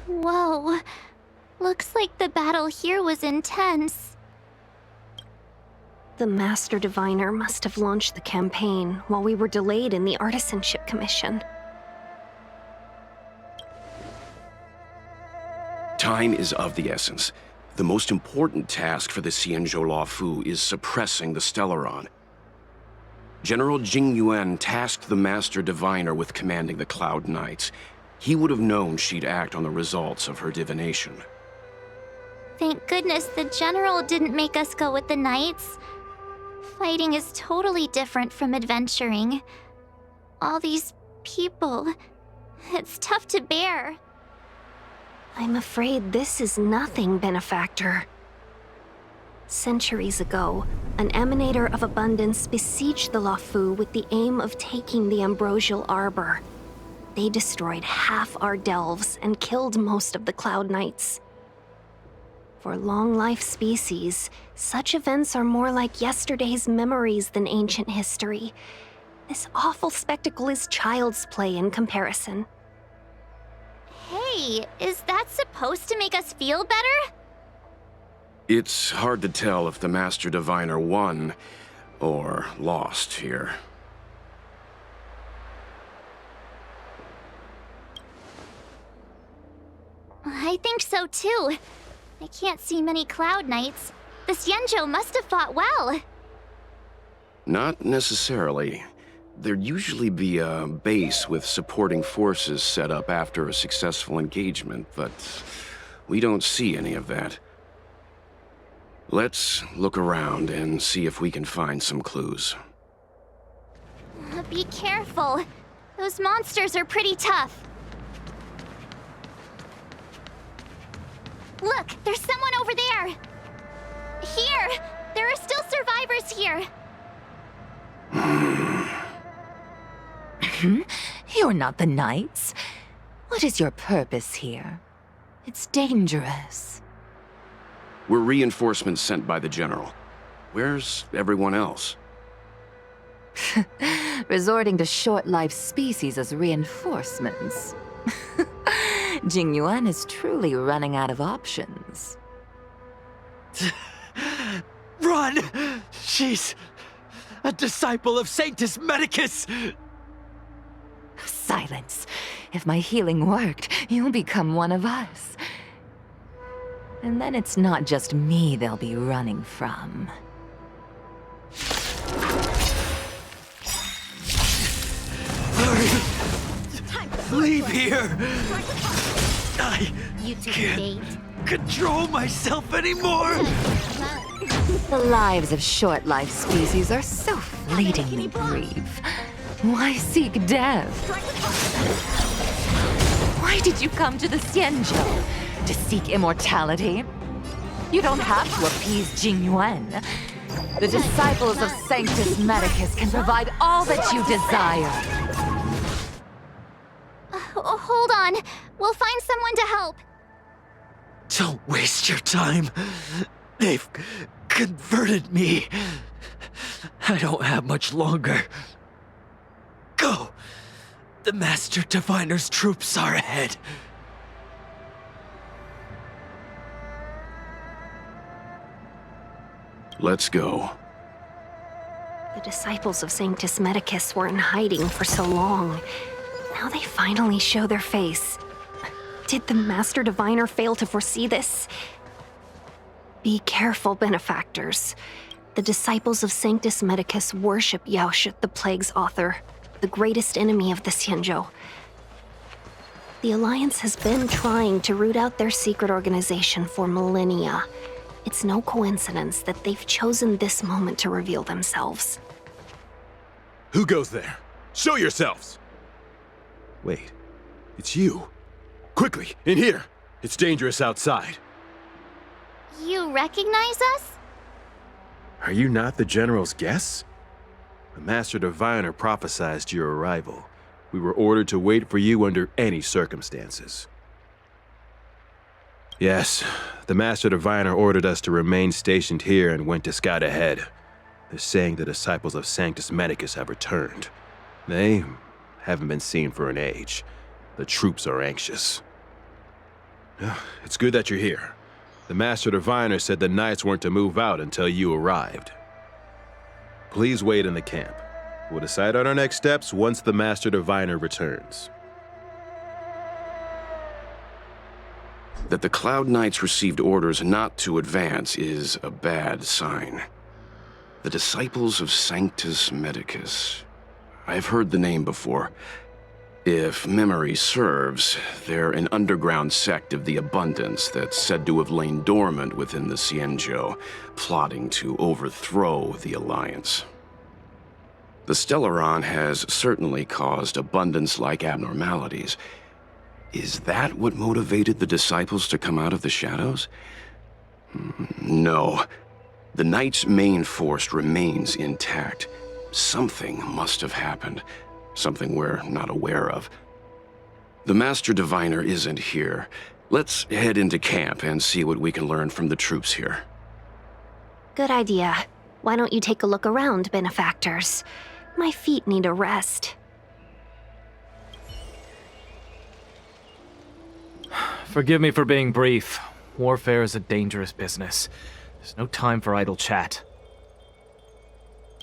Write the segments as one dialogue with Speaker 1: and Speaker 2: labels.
Speaker 1: Whoa. Looks like the battle here was intense.
Speaker 2: The Master Diviner must have launched the campaign while we were delayed in the Artisanship Commission.
Speaker 3: Time is of the essence. The most important task for the Xianzhou Luofu is suppressing the Stellaron. General Jing Yuan tasked the Master Diviner with commanding the Cloud Knights. He would have known she'd act on the results of her divination.
Speaker 1: Thank goodness the General didn't make us go with the Knights. Fighting is totally different from adventuring. All these people, it's tough to bear.
Speaker 2: I'm afraid this is nothing, Benefactor. Centuries ago, an Emanator of Abundance besieged the Luofu with the aim of taking the Ambrosial Arbor. They destroyed half our delves and killed most of the Cloud Knights. For long-life species, such events are more like yesterday's memories than ancient history. This awful spectacle is child's play in comparison.
Speaker 1: Hey, is that supposed to make us feel better?
Speaker 3: It's hard to tell if the Master Diviner won or lost here.
Speaker 1: I think so too. I can't see many Cloud Knights. The Xianzhou must have fought well.
Speaker 3: Not necessarily. There'd usually be a base with supporting forces set up after a successful engagement, but we don't see any of that. Let's look around and see if we can find some clues.
Speaker 1: Be careful. Those monsters are pretty tough. Look, there's someone over there. Here! There are still survivors here.
Speaker 4: You're not the Knights. What is your purpose here? It's dangerous.
Speaker 3: We're reinforcements sent by the General. Where's everyone else?
Speaker 4: Resorting to short-lived species as reinforcements. Jing Yuan is truly running out of options.
Speaker 5: Run! She's a disciple of Sanctus Medicus!
Speaker 4: Silence. If my healing worked, you'll become one of us. And then it's not just me they'll be running from.
Speaker 5: Hurry! Leave here! I
Speaker 1: You two
Speaker 5: can't
Speaker 1: date.
Speaker 5: control myself anymore!
Speaker 4: The lives of short-lived species are so fleetingly brief. Why seek death? Why did you come to the Xianzhou? To seek immortality? You don't have to appease Jing Yuan. The disciples of Sanctus Medicus can provide all that you desire.
Speaker 1: Hold on. We'll find someone to help.
Speaker 5: Don't waste your time. They've converted me. I don't have much longer. Go! The Master Diviner's troops are ahead.
Speaker 3: Let's go.
Speaker 2: The disciples of Sanctus Medicus were in hiding for so long. Now they finally show their face. Did the Master Diviner fail to foresee this? Be careful, benefactors. The disciples of Sanctus Medicus worship Yaoshi, the Plague's author, the greatest enemy of the Xianzhou. The Alliance has been trying to root out their secret organization for millennia. It's no coincidence that they've chosen this moment to reveal themselves.
Speaker 6: Who goes there? Show yourselves! Wait, it's you. Quickly, in here! It's dangerous outside.
Speaker 1: You recognize us?
Speaker 6: Are you not the General's guests? The Master Diviner prophesized your arrival. We were ordered to wait for you under any circumstances. Yes, the Master Diviner ordered us to remain stationed here and went to scout ahead. They're saying the disciples of Sanctus Medicus have returned. They haven't been seen for an age. The troops are anxious. It's good that you're here. The Master Diviner said the Knights weren't to move out until you arrived. Please wait in the camp. We'll decide on our next steps once the Master Diviner returns.
Speaker 3: That the Cloud Knights received orders not to advance is a bad sign. The Disciples of Sanctus Medicus. I've heard the name before. If memory serves, they're an underground sect of the Abundance that's said to have lain dormant within the Xianzhou, plotting to overthrow the Alliance. The Stellaron has certainly caused Abundance-like abnormalities. Is that what motivated the Disciples to come out of the shadows? No. The Knight's main force remains intact. Something must have happened. Something we're not aware of. The Master Diviner isn't here. Let's head into camp and see what we can learn from the troops here.
Speaker 2: Good idea. Why don't you take a look around, benefactors? My feet need a rest.
Speaker 7: Forgive me for being brief. Warfare is a dangerous business. There's no time for idle chat.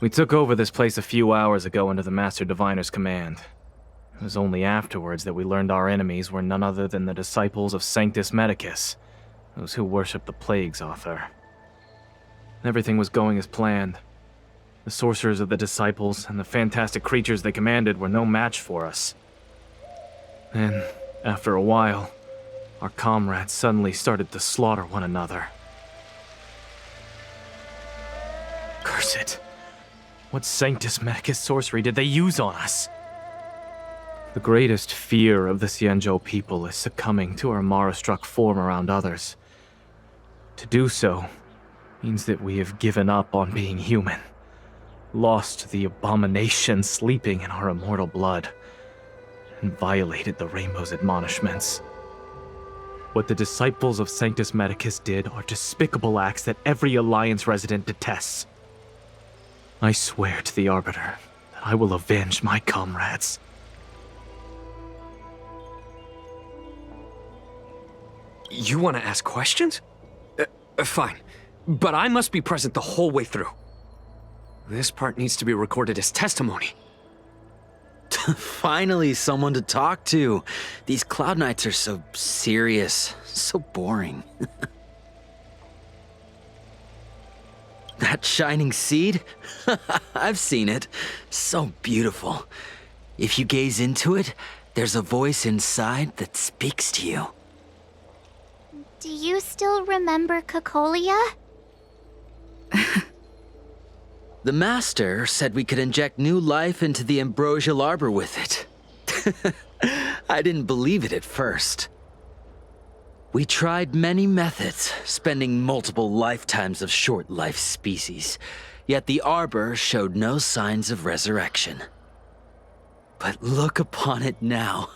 Speaker 7: We took over this place a few hours ago under the Master Diviner's command. It was only afterwards that we learned our enemies were none other than the Disciples of Sanctus Medicus, those who worship the Plague's author. Everything was going as planned. The sorcerers of the Disciples and the fantastic creatures they commanded were no match for us. Then, after a while, our comrades suddenly started to slaughter one another. Curse it. What Sanctus Medicus sorcery did they use on us? The greatest fear of the Xianzhou people is succumbing to our Mara-struck form around others. To do so means that we have given up on being human, lost the abomination sleeping in our immortal blood, and violated the Rainbow's admonishments. What the Disciples of Sanctus Medicus did are despicable acts that every Alliance resident detests. I swear to the Arbiter that I will avenge my comrades.
Speaker 8: You want to ask questions? Fine. But I must be present the whole way through. This part needs to be recorded as testimony.
Speaker 5: Finally, someone to talk to. These Cloud Knights are so serious, so boring. That shining seed? I've seen it. So beautiful. If you gaze into it, there's a voice inside that speaks to you.
Speaker 1: Do you still remember Cocolia?
Speaker 5: The Master said we could inject new life into the ambrosial arbor with it. I didn't believe it at first. We tried many methods, spending multiple lifetimes of short-life species, yet the arbor showed no signs of resurrection. But look upon it now.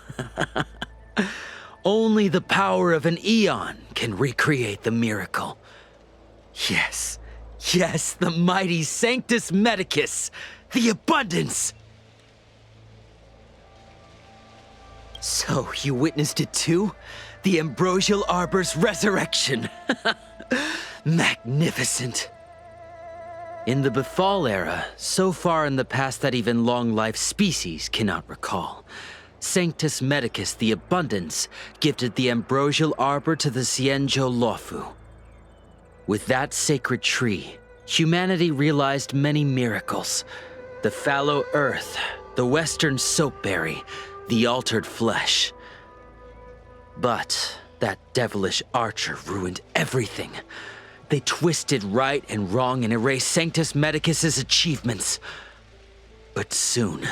Speaker 5: Only the power of an eon can recreate the miracle. Yes, yes, the mighty Sanctus Medicus, the Abundance! So, you witnessed it too? The ambrosial arbor's resurrection! Magnificent! In the Befall era, so far in the past that even long-life species cannot recall, Sanctus Medicus the Abundance gifted the ambrosial arbor to the Xianzhou Luofu. With that sacred tree, humanity realized many miracles. The fallow earth, the western soapberry, the altered flesh. But that devilish archer ruined everything. They twisted right and wrong and erased Sanctus Medicus's achievements. But soon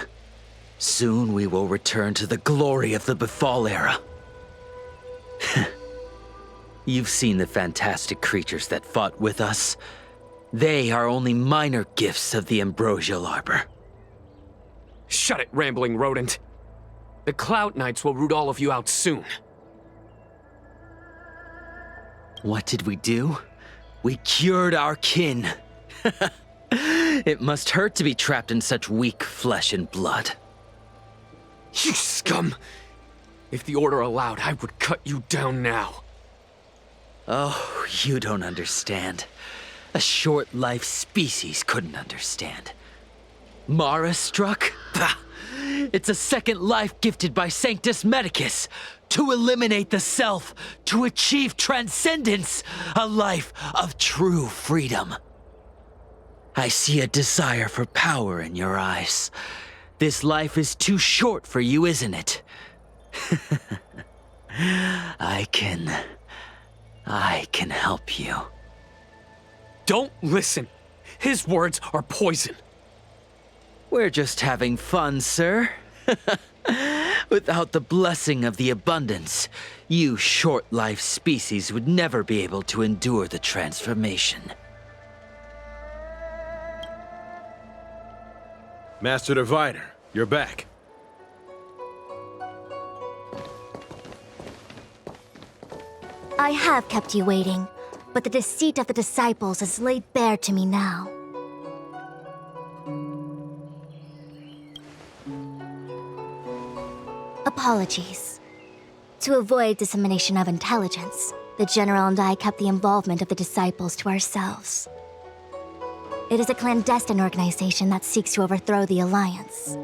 Speaker 5: we will return to the glory of the Befall era. You've seen the fantastic creatures that fought with us. They are only minor gifts of the ambrosial arbor.
Speaker 8: Shut it, rambling rodent. The Cloud Knights will root all of you out soon.
Speaker 5: What did we do? We cured our kin. It must hurt to be trapped in such weak flesh and blood.
Speaker 8: You scum! If the Order allowed, I would cut you down now.
Speaker 5: Oh, you don't understand. A short-life species couldn't understand. Mara struck? Pah! It's a second life gifted by Sanctus Medicus to eliminate the self, to achieve transcendence, a life of true freedom. I see a desire for power in your eyes. This life is too short for you, isn't it? I can help you.
Speaker 8: Don't listen. His words are poison.
Speaker 5: We're just having fun, sir. Without the blessing of the abundance, you short-life species would never be able to endure the transformation.
Speaker 6: Master Diviner, you're back.
Speaker 9: I have kept you waiting, but the deceit of the disciples is laid bare to me now. Apologies. To avoid dissemination of intelligence, the General and I kept the involvement of the disciples to ourselves. It is a clandestine organization that seeks to overthrow the Alliance.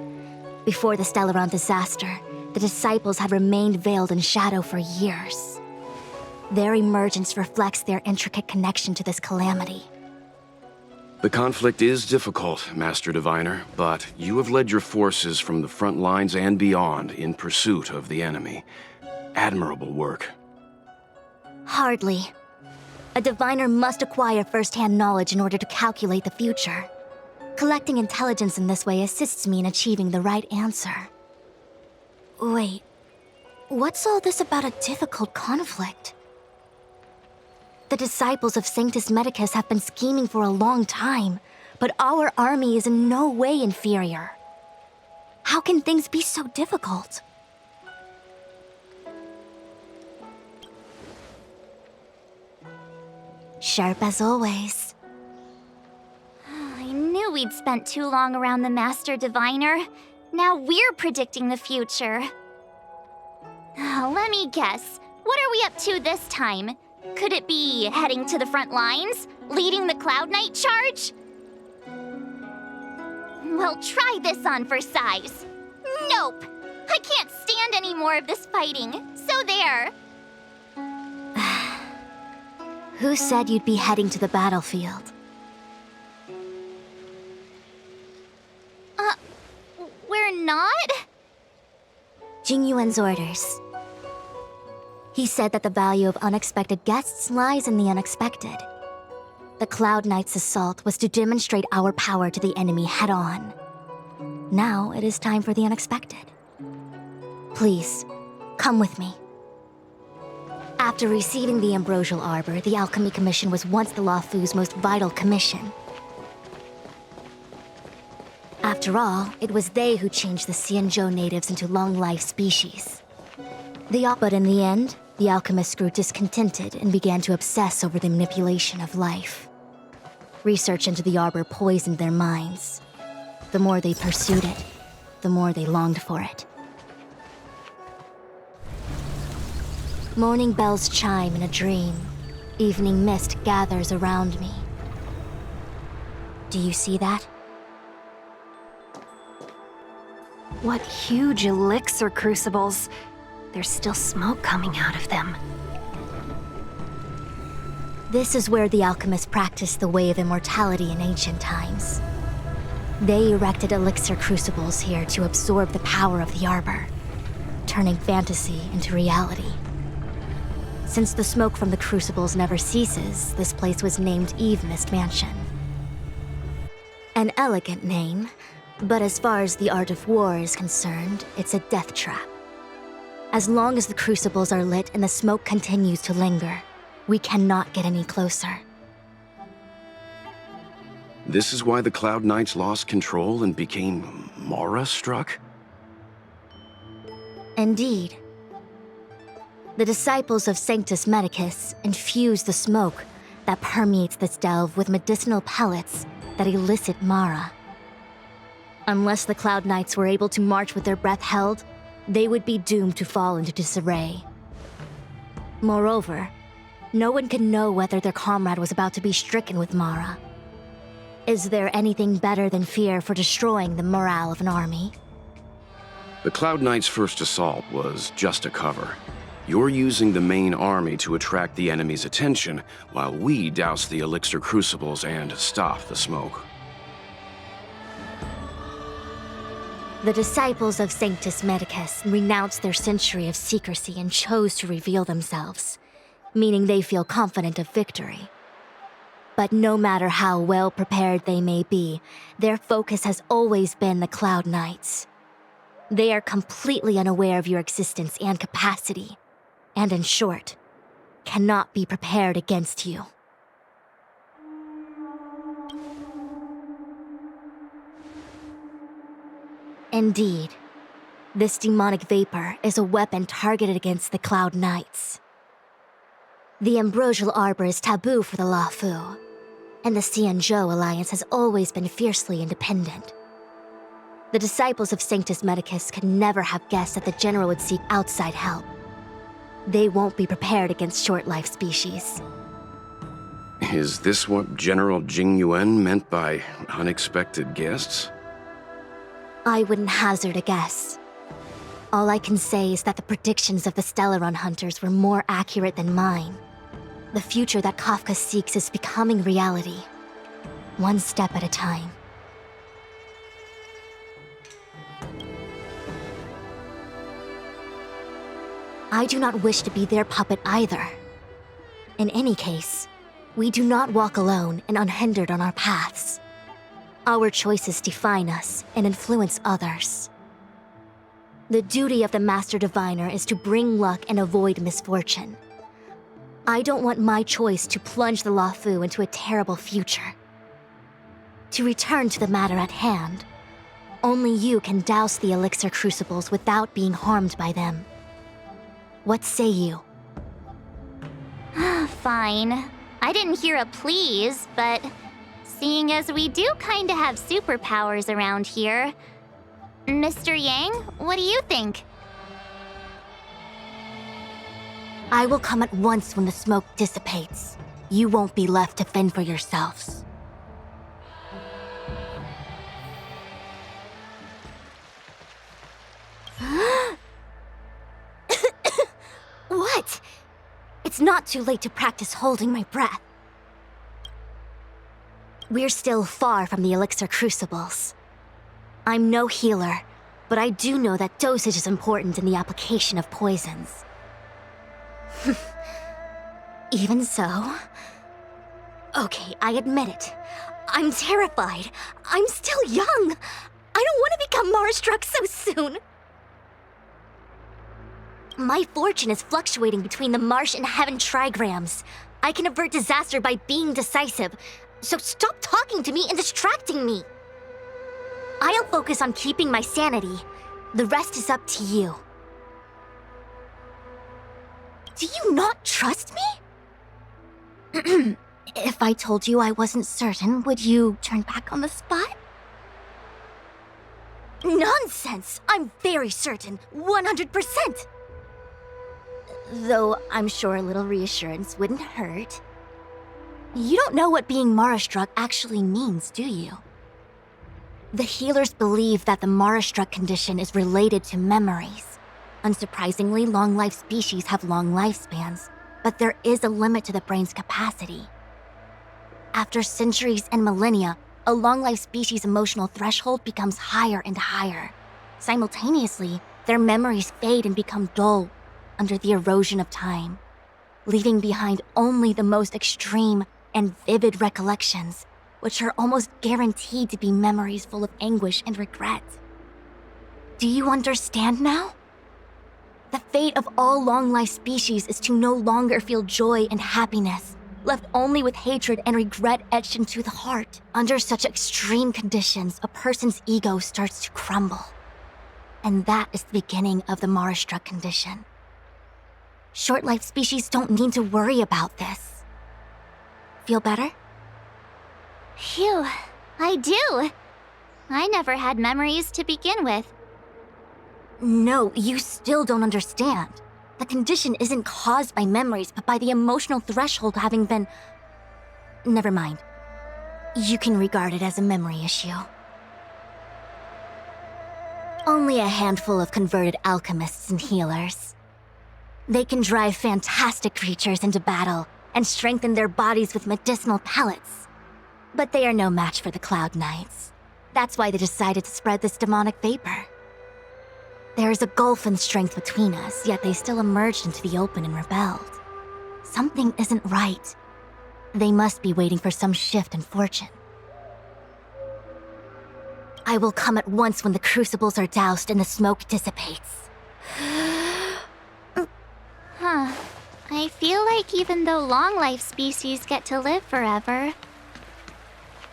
Speaker 9: Before the Stellaron disaster, the disciples have remained veiled in shadow for years. Their emergence reflects their intricate connection to this calamity.
Speaker 3: The conflict is difficult, Master Diviner, but you have led your forces from the front lines and beyond in pursuit of the enemy. Admirable work.
Speaker 9: Hardly. A diviner must acquire first-hand knowledge in order to calculate the future. Collecting intelligence in this way assists me in achieving the right answer. Wait, what's all this about a difficult conflict? The disciples of Sanctus Medicus have been scheming for a long time, but our army is in no way inferior. How can things be so difficult? Sharp as always.
Speaker 1: I knew we'd spent too long around the Master Diviner. Now we're predicting the future. Let me guess. What are we up to this time? Could it be heading to the front lines? Leading the Cloud Knight charge? Well, try this on for size. Nope! I can't stand any more of this fighting. So there.
Speaker 9: Who said you'd be heading to the battlefield?
Speaker 1: We're not?
Speaker 9: Jing Yuan's orders. He said that the value of unexpected guests lies in the unexpected. The Cloud Knight's assault was to demonstrate our power to the enemy head-on. Now it is time for the unexpected. Please, come with me. After receiving the Ambrosial Arbor, the Alchemy Commission was once the Luofu's most vital commission. After all, it was they who changed the Xianzhou natives into long-life species. But in the end, the alchemists grew discontented and began to obsess over the manipulation of life. Research into the Arbor poisoned their minds. The more they pursued it, the more they longed for it. Morning bells chime in a dream. Evening mist gathers around me. Do you see that?
Speaker 2: What huge elixir crucibles. There's still smoke coming out of them.
Speaker 9: This is where the alchemists practiced the way of immortality in ancient times. They erected elixir crucibles here to absorb the power of the Arbor, turning fantasy into reality. Since the smoke from the crucibles never ceases, this place was named Eve Mist Mansion. An elegant name, but as far as the art of war is concerned, it's a death trap. As long as the crucibles are lit and the smoke continues to linger, we cannot get any closer.
Speaker 3: This is why the Cloud Knights lost control and became Mara-struck?
Speaker 9: Indeed. The disciples of Sanctus Medicus infuse the smoke that permeates this delve with medicinal pellets that elicit Mara. Unless the Cloud Knights were able to march with their breath held, they would be doomed to fall into disarray. Moreover, No one could know whether their comrade was about to be stricken with Mara. Is there anything better than fear for destroying the morale of an army?
Speaker 3: The Cloud Knight's first assault was just a cover. You're using the main army to attract the enemy's attention, while we douse the elixir crucibles and stop the smoke.
Speaker 9: The disciples of Sanctus Medicus renounced their century of secrecy and chose to reveal themselves, meaning they feel confident of victory. But no matter how well prepared they may be, their focus has always been the Cloud Knights. They are completely unaware of your existence and capacity, and in short, cannot be prepared against you. Indeed, this demonic vapor is a weapon targeted against the Cloud Knights. The ambrosial arbor is taboo for the Luofu, and the Xianzhou alliance has always been fiercely independent. The disciples of Sanctus Medicus could never have guessed that the general would seek outside help. They won't be prepared against short-life species.
Speaker 3: Is this what General Jing Yuan meant by unexpected guests?
Speaker 9: I wouldn't hazard a guess. All I can say is that the predictions of the Stellaron hunters were more accurate than mine. The future that Kafka seeks is becoming reality, one step at a time. I do not wish to be their puppet either. In any case, we do not walk alone and unhindered on our paths. Our choices define us and influence others. The duty of the Master Diviner is to bring luck and avoid misfortune. I don't want my choice to plunge the Luofu into a terrible future. To return to the matter at hand, only you can douse the elixir crucibles without being harmed by them. What say you?
Speaker 1: Fine. I didn't hear a please, but seeing as we do kinda have superpowers around here, Mr. Yang, what do you think?
Speaker 9: I will come at once when the smoke dissipates. You won't be left to fend for yourselves. What? It's not too late to practice holding my breath. We're still far from the elixir crucibles. I'm no healer, but I do know that dosage is important in the application of poisons. Even so... Okay, I admit it. I'm terrified. I'm still young. I don't want to become Mara-struck so soon. My fortune is fluctuating between the marsh and heaven trigrams. I can avert disaster by being decisive, so stop talking to me and distracting me. I'll focus on keeping my sanity. The rest is up to you. Do you not trust me? If I told you I wasn't certain, would you turn back on the spot? Nonsense! I'm very certain, 100%! Though I'm sure a little reassurance wouldn't hurt. You don't know what being Mara-struck actually means, do you? The healers believe that the Mara-struck condition is related to memories. Unsurprisingly, long-life species have long lifespans, but there is a limit to the brain's capacity. After centuries and millennia, a long-life species' emotional threshold becomes higher and higher. Simultaneously, their memories fade and become dull under the erosion of time, leaving behind only the most extreme and vivid recollections, which are almost guaranteed to be memories full of anguish and regret. Do you understand now? The fate of all long-life species is to no longer feel joy and happiness, left only with hatred and regret etched into the heart. Under such extreme conditions, a person's ego starts to crumble. And that is the beginning of the Mara-struck condition. Short-life species don't need to worry about this. Feel better?
Speaker 1: Phew, I do. I never had memories to begin with.
Speaker 9: No, you still don't understand. The condition isn't caused by memories, but by the emotional threshold having been... Never mind. You can regard it as a memory issue. Only a handful of converted alchemists and healers. They can drive fantastic creatures into battle and strengthen their bodies with medicinal pellets. But they are no match for the Cloud Knights. That's why they decided to spread this demonic vapor. There is a gulf in strength between us, yet they still emerged into the open and rebelled. Something isn't right. They must be waiting for some shift in fortune. I will come at once when the crucibles are doused and the smoke dissipates.
Speaker 1: Huh. I feel like even though long-life species get to live forever,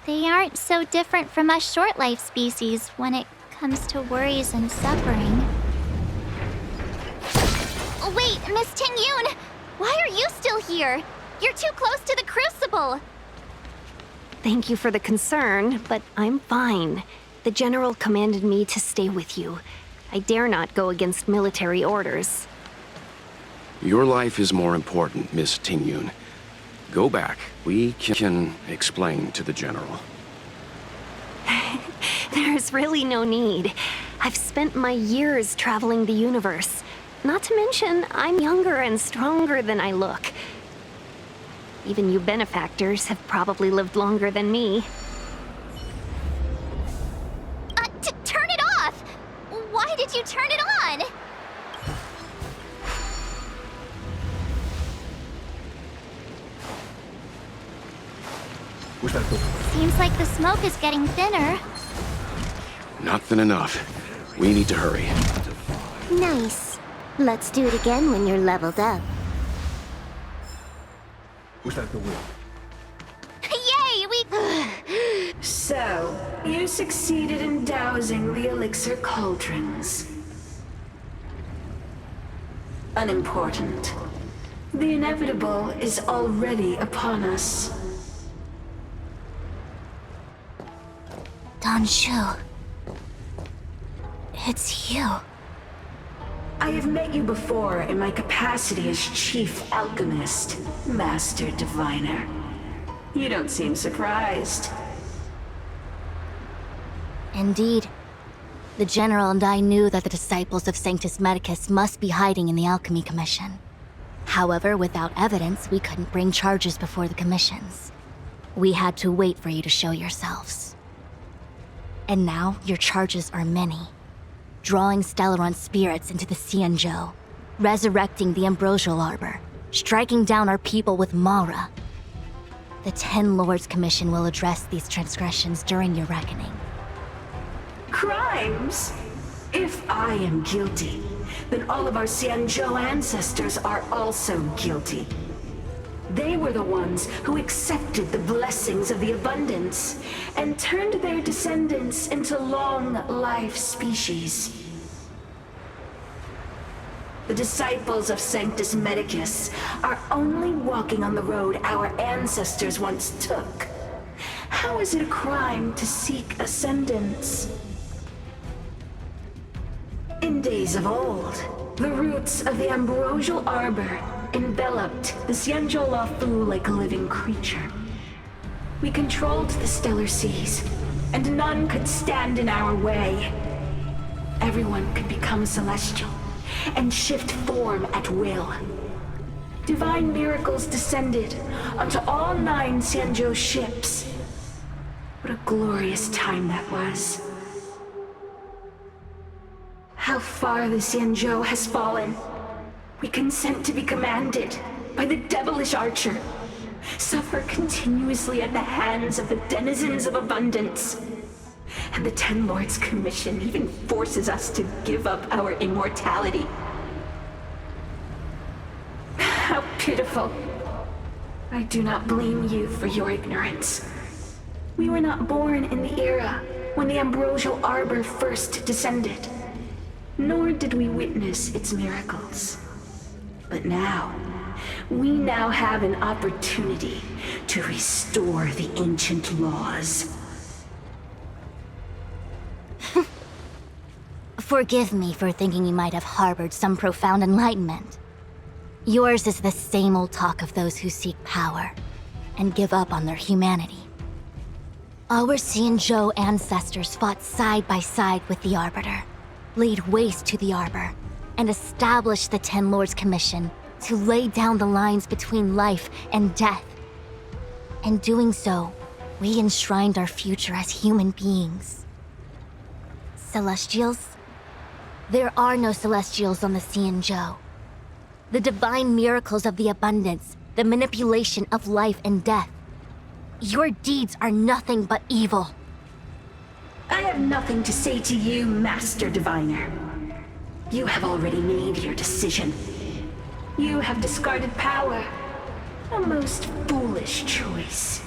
Speaker 1: they aren't so different from us short-life species when it comes to worries and suffering. Oh, wait, Miss Ting Yun! Why are you still here? You're too close to the crucible!
Speaker 2: Thank you for the concern, but I'm fine. The General commanded me to stay with you. I dare not go against military orders.
Speaker 3: Your life is more important, Miss Ting Yun. Go back. We can explain to the General.
Speaker 2: There's really no need. I've spent my years traveling the universe. Not to mention, I'm younger and stronger than I look. Even you benefactors have probably lived longer than me.
Speaker 1: Turn it off! Why did you turn it on? Seems like the smoke is getting thinner.
Speaker 3: Not thin enough. We need to hurry.
Speaker 10: Nice. Let's do it again when you're leveled up.
Speaker 1: Yay, we...
Speaker 11: So, you succeeded in dousing the elixir cauldrons. Unimportant. The inevitable is already upon us.
Speaker 9: Don Shu. It's you.
Speaker 11: I have met you before in my capacity as Chief Alchemist, Master Diviner. You don't seem surprised.
Speaker 9: Indeed. The General and I knew that the disciples of Sanctus Medicus must be hiding in the Alchemy Commission. However, without evidence, we couldn't bring charges before the commissions. We had to wait for you to show yourselves. And now, your charges are many. Drawing Stellaron spirits into the Xianzhou, resurrecting the Ambrosial Arbor, striking down our people with Mara. The 10 Lords Commission will address these transgressions during your reckoning.
Speaker 11: Crimes? If I am guilty, then all of our Xianzhou ancestors are also guilty. They were the ones who accepted the blessings of the abundance and turned their descendants into long-life species. The disciples of Sanctus Medicus are only walking on the road our ancestors once took. How is it a crime to seek ascendance? In days of old, the roots of the Ambrosial Arbor enveloped the Xianzhou Luofu like a living creature. We controlled the stellar seas, and none could stand in our way. Everyone could become celestial and shift form at will. Divine miracles descended onto all 9 Xianzhou ships. What a glorious time that was. How far the Xianzhou has fallen. We consent to be commanded by the devilish archer, suffer continuously at the hands of the denizens of abundance. And the 10 Lords Commission even forces us to give up our immortality. How pitiful. I do not blame you for your ignorance. We were not born in the era when the Ambrosial Arbor first descended, nor did we witness its miracles. But now, we now have an opportunity to restore the ancient laws.
Speaker 9: Forgive me for thinking you might have harbored some profound enlightenment. Yours is the same old talk of those who seek power and give up on their humanity. Our Xianzhou ancestors fought side by side with the Arbiter, laid waste to the Arbor, and established the Ten Lords Commission to lay down the lines between life and death. In doing so, we enshrined our future as human beings. Celestials? There are no Celestials on the Xianzhou. The divine miracles of the abundance, the manipulation of life and death. Your deeds are nothing but evil.
Speaker 11: I have nothing to say to you, Master Diviner. You have already made your decision. You have discarded power. A most foolish choice.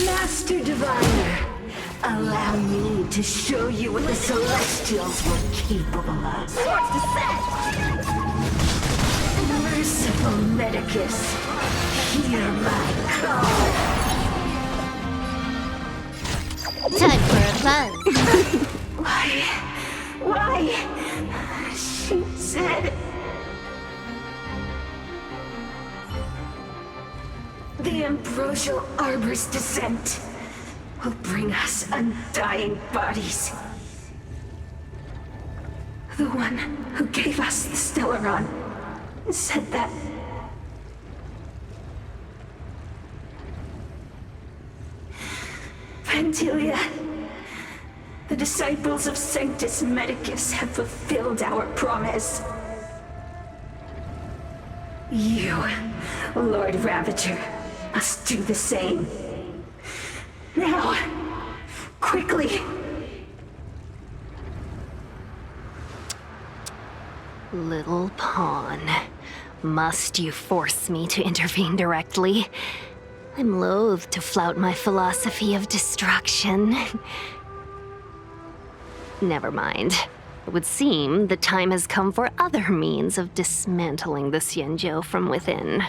Speaker 11: Master Diviner, allow me to show you what the Celestials were capable of. Swords to set! Merciful Medicus, hear my call.
Speaker 1: Time for a buzz.
Speaker 11: Why? She said... The Ambrosial Arbor's descent will bring us undying bodies. The one who gave us the Stellaron said that... Vantilia, the disciples of Sanctus Medicus have fulfilled our promise. You, Lord Ravager, must do the same. Now, quickly.
Speaker 2: Little pawn. Must you force me to intervene directly? I'm loath to flout my philosophy of destruction. Never mind. It would seem the time has come for other means of dismantling the Xianzhou from within.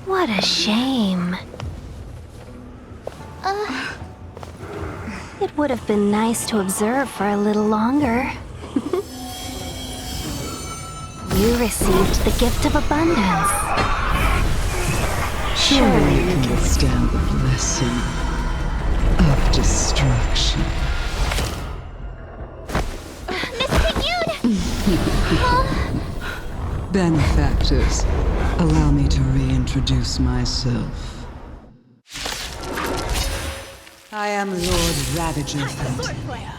Speaker 2: What a shame. It would have been nice to observe for a little longer. You received the gift of abundance.
Speaker 12: Surely you can withstand the blessing of destruction. Benefactors, allow me to reintroduce myself. I am Lord Ravager Fantilia.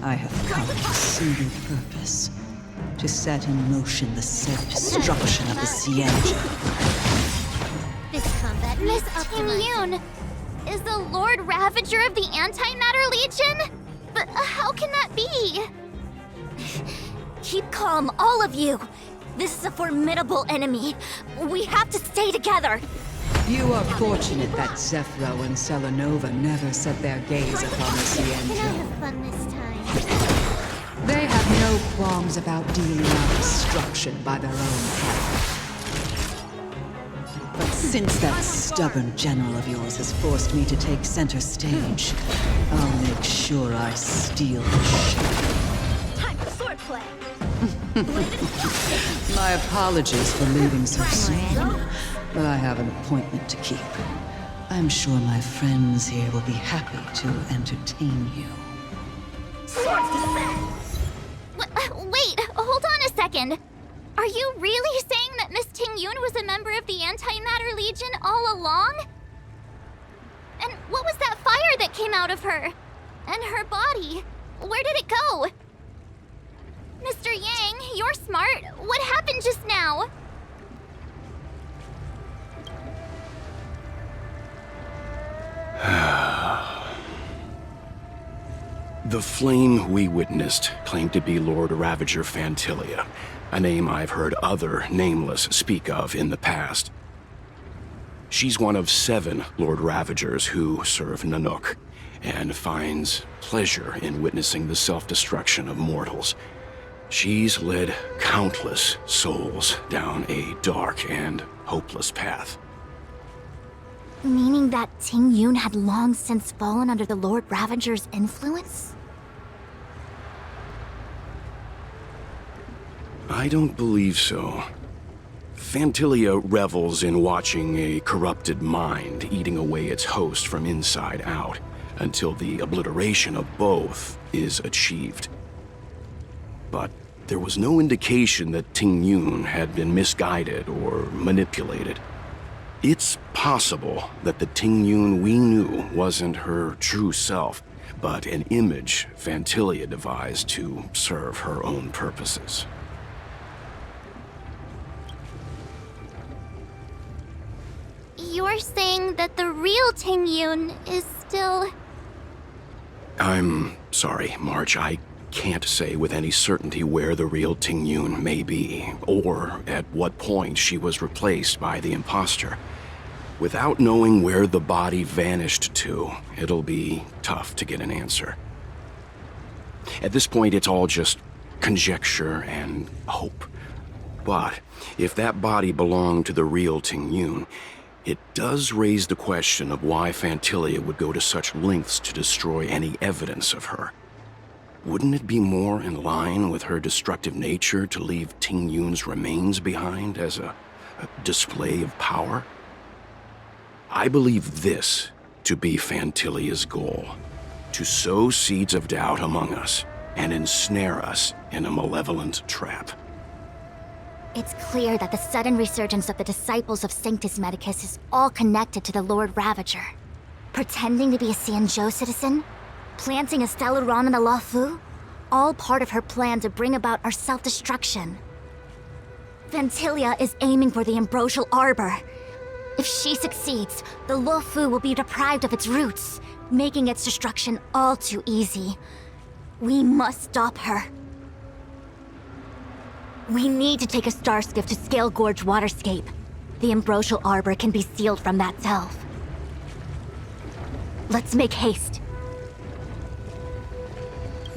Speaker 12: I have come with a single purpose: to set in motion the self-destruction of the Xianzhou.
Speaker 1: This combat Miss Jing Yuan is the Lord Ravager of the Antimatter Legion? But how can that be?
Speaker 9: Keep calm, all of you. This is a formidable enemy. We have to stay together.
Speaker 12: You are fortunate that Zephyro and Selenova never set their gaze upon the
Speaker 1: Can I
Speaker 12: Xianzhou.
Speaker 1: have fun this time?
Speaker 12: They have no qualms about dealing out destruction by their own hand. But since that stubborn general of yours has forced me to take center stage, I'll make sure I steal the show.
Speaker 9: Time for swordplay.
Speaker 12: My apologies for leaving so soon, but I have an appointment to keep. I'm sure my friends here will be happy to entertain you.
Speaker 1: Wait, hold on a second. Are you really saying that Miss Jing Yuan was a member of the Antimatter Legion all along? And what was that fire that came out of her? And her body? Where did it go? Mr. Yang, you're smart. What happened just now?
Speaker 3: The flame we witnessed claimed to be Lord Ravager Fantilia, a name I've heard other Nameless speak of in the past. She's one of 7 Lord Ravagers who serve Nanook, and finds pleasure in witnessing the self-destruction of mortals. She's led countless souls down a dark and hopeless path.
Speaker 9: Meaning that Jing Yuan had long since fallen under the Lord Ravager's influence?
Speaker 3: I don't believe so. Phantilia revels in watching a corrupted mind eating away its host from inside out, until the obliteration of both is achieved. But there was no indication that Jing Yuan had been misguided or manipulated. It's possible that the Jing Yuan we knew wasn't her true self, but an image Phantilia devised to serve her own purposes.
Speaker 1: You're saying that the real Jing Yuan is still...
Speaker 3: I'm sorry, March. I can't say with any certainty where the real Jing Yuan may be, or at what point she was replaced by the imposter. Without knowing where the body vanished to, it'll be tough to get an answer. At this point, it's all just conjecture and hope. But if that body belonged to the real Jing Yuan, it does raise the question of why Phantilia would go to such lengths to destroy any evidence of her. Wouldn't it be more in line with her destructive nature to leave Jing Yuan's remains behind as a display of power? I believe this to be Phantilia's goal: to sow seeds of doubt among us and ensnare us in a malevolent trap.
Speaker 9: It's clear that the sudden resurgence of the disciples of Sanctus Medicus is all connected to the Lord Ravager. Pretending to be a Xianzhou citizen, planting a Stellaron in the Luofu, all part of her plan to bring about our self-destruction. Phantilia is aiming for the Ambrosial Arbor. If she succeeds, the Luofu will be deprived of its roots, making its destruction all too easy. We must stop her. We need to take a star skiff to Scale Gorge Waterscape. The Ambrosial Arbor can be sealed from that delve. Let's make haste.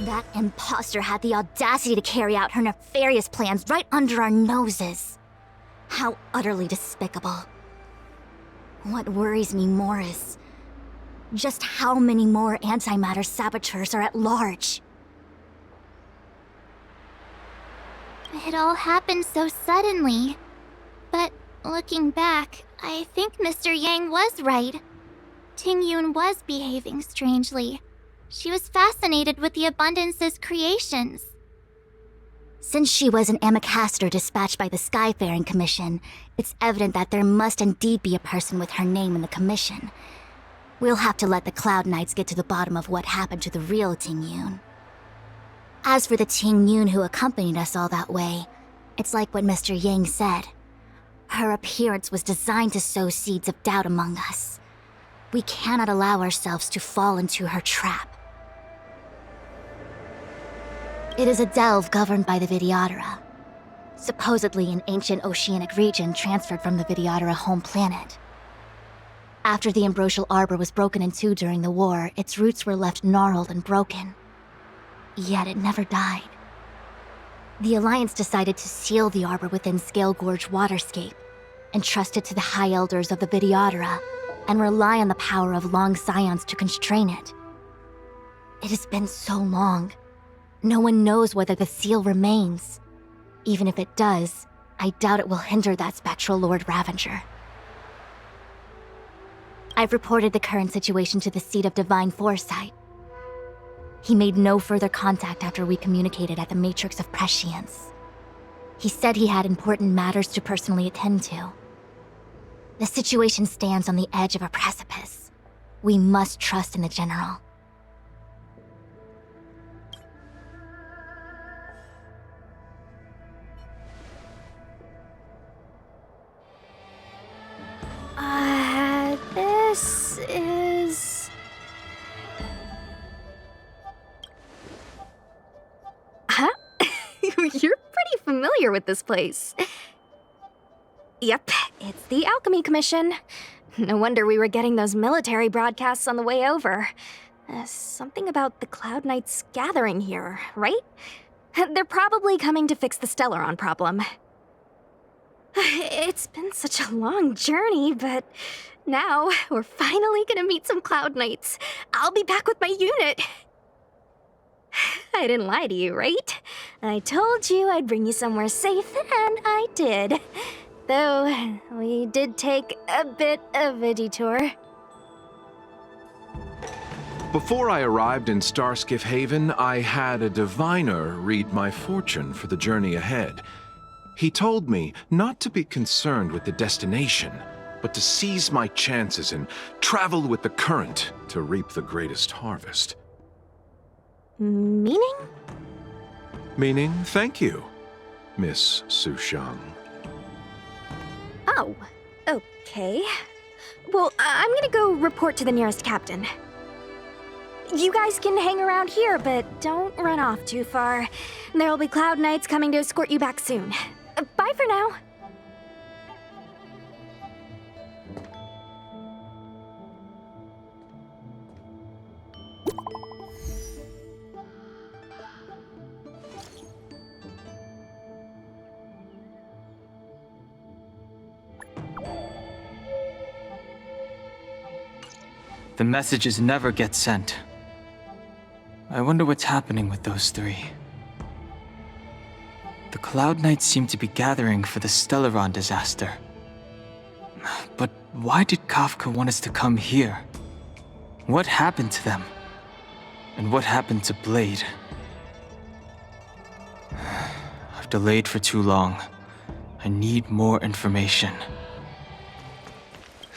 Speaker 9: That imposter had the audacity to carry out her nefarious plans right under our noses. How utterly despicable. What worries me more is just how many more antimatter saboteurs are at large.
Speaker 1: It all happened so suddenly. But looking back, I think Mr. Yang was right. Jing Yuan was behaving strangely. She was fascinated with the Abundance's creations.
Speaker 9: Since she was an Amicastor dispatched by the Skyfaring Commission, it's evident that there must indeed be a person with her name in the commission. We'll have to let the Cloud Knights get to the bottom of what happened to the real Jing Yuan. As for the Jing Yuan who accompanied us all that way, it's like what Mr. Yang said. Her appearance was designed to sow seeds of doubt among us. We cannot allow ourselves to fall into her trap. It is a delve governed by the Vidyadhara, supposedly an ancient oceanic region transferred from the Vidyadhara home planet. After the Ambrosial Arbor was broken in two during the war, its roots were left gnarled and broken. Yet it never died. The Alliance decided to seal the arbor within Scale Gorge Waterscape, entrust it to the High Elders of the Vidyadhara, and rely on the power of long scions to constrain it. It has been so long. No one knows whether the seal remains. Even if it does, I doubt it will hinder that spectral Lord Ravager. I've reported the current situation to the Seat of Divine Foresight. He made no further contact after we communicated at the Matrix of Prescience. He said he had important matters to personally attend to. The situation stands on the edge of a precipice. We must trust in the General.
Speaker 2: This is... Huh? You're pretty familiar with this place. Yep, it's the Alchemy Commission. No wonder we were getting those military broadcasts on the way over. Something about the Cloud Knights gathering here, right? They're probably coming to fix the Stellaron problem. It's been such a long journey, but Now, we're finally gonna meet some Cloud Knights. I'll be back with my unit. I didn't lie to you, right? I told you I'd bring you somewhere safe, and I did. Though, we did take a bit of a detour.
Speaker 13: Before I arrived in Starskiff Haven, I had a diviner read my fortune for the journey ahead. He told me not to be concerned with the destination, but to seize my chances and travel with the current to reap the greatest harvest.
Speaker 2: Meaning?
Speaker 13: Meaning, thank you, Miss Xuan.
Speaker 2: Oh, okay. Well, I'm gonna go report to the nearest captain. You guys can hang around here, but don't run off too far. There'll be Cloud Knights coming to escort you back soon. Bye for now.
Speaker 7: The messages never get sent. I wonder what's happening with those three. The Cloud Knights seem to be gathering for the Stellaron disaster. But why did Kafka want us to come here? What happened to them? And what happened to Blade? I've delayed for too long. I need more information.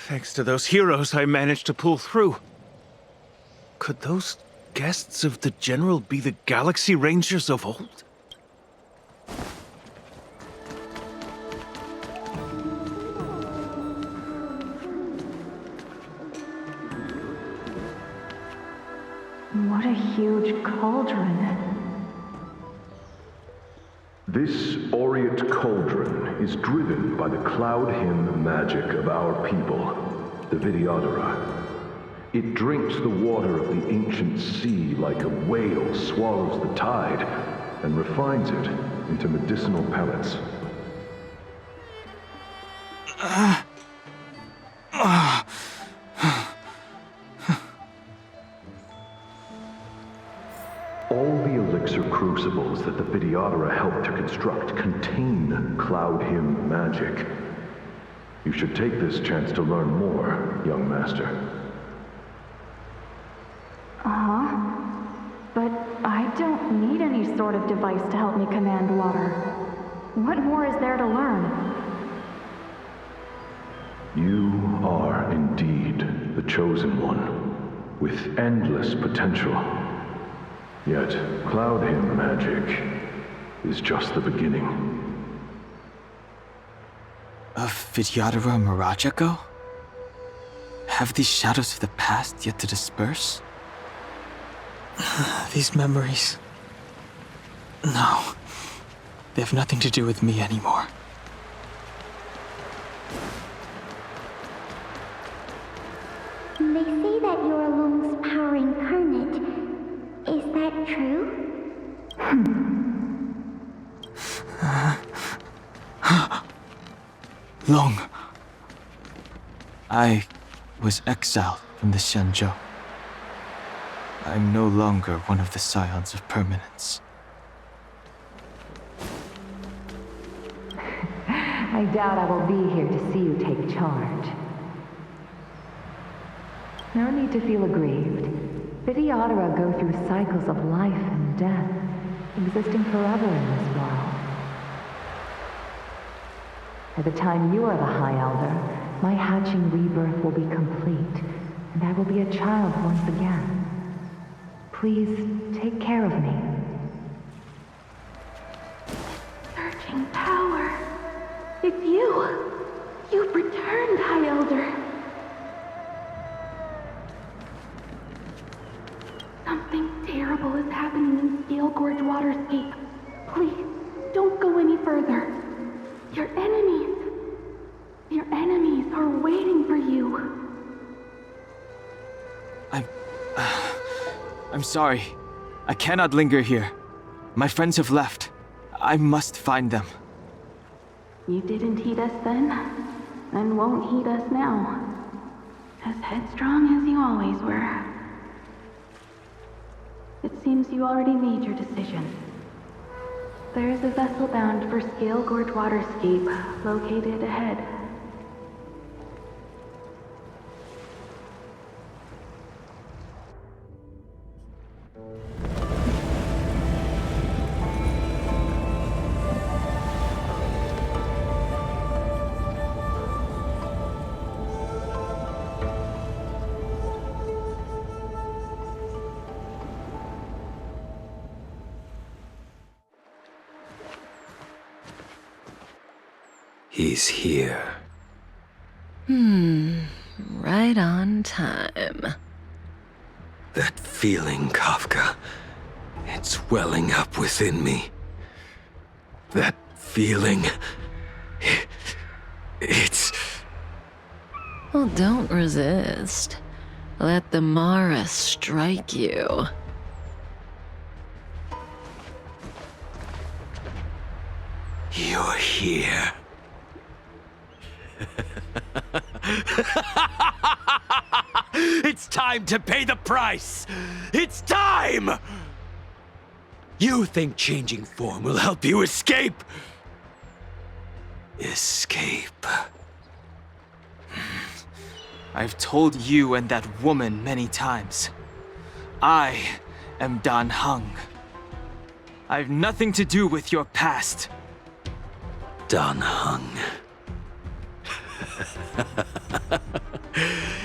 Speaker 14: Thanks to those heroes, I managed to pull through. Could those guests of the General be the Galaxy Rangers of old?
Speaker 11: What a huge cauldron.
Speaker 15: This aureate cauldron is driven by the cloud hymn magic of our people, the Vidyadhara. It drinks the water of the ancient sea like a whale swallows the tide and refines it into medicinal pellets. All the elixir crucibles that the Vidyadhara helped to construct contain cloud hymn magic. You should take this chance to learn more, young master.
Speaker 11: But I don't need any sort of device to help me command water. What more is there to learn?
Speaker 15: You are indeed the chosen one, with endless potential. Yet, cloud hymn magic is just the beginning.
Speaker 7: Of Vidyadhara Mirajago? Have these shadows of the past yet to disperse? These memories... No. They have nothing to do with me anymore.
Speaker 10: They say that you're Lung's power incarnate. Is that true?
Speaker 7: Long. I was exiled from the Xianzhou. I'm no longer one of the Scions of Permanence.
Speaker 11: I doubt I will be here to see you take charge. No need to feel aggrieved. Vidyadhara go through cycles of life and death, existing forever in this world. By the time you are the High Elder, my hatching rebirth will be complete, and I will be a child once again. Please take care of me. Surging power. It's you. You've returned, High Elder. Something terrible is happening in Steel Gorge Waterscape. Please, don't go any further. Your enemies are waiting for you.
Speaker 7: I'm sorry. I cannot linger here. My friends have left. I must find them.
Speaker 11: You didn't heed us then, and won't heed us now.
Speaker 16: As headstrong as you always were. It seems you already made your decision. There is a vessel bound for Scale Gorge Waterscape, located ahead.
Speaker 3: He's here.
Speaker 17: Right on time.
Speaker 3: That feeling, Kafka. It's welling up within me. That feeling. It's...
Speaker 17: Well, don't resist. Let the Mara strike you.
Speaker 3: You're here. It's time to pay the price! It's time! You think changing form will help you escape? Escape.
Speaker 7: I've told you and that woman many times. I am Dan Heng. I've nothing to do with your past.
Speaker 3: Dan Heng.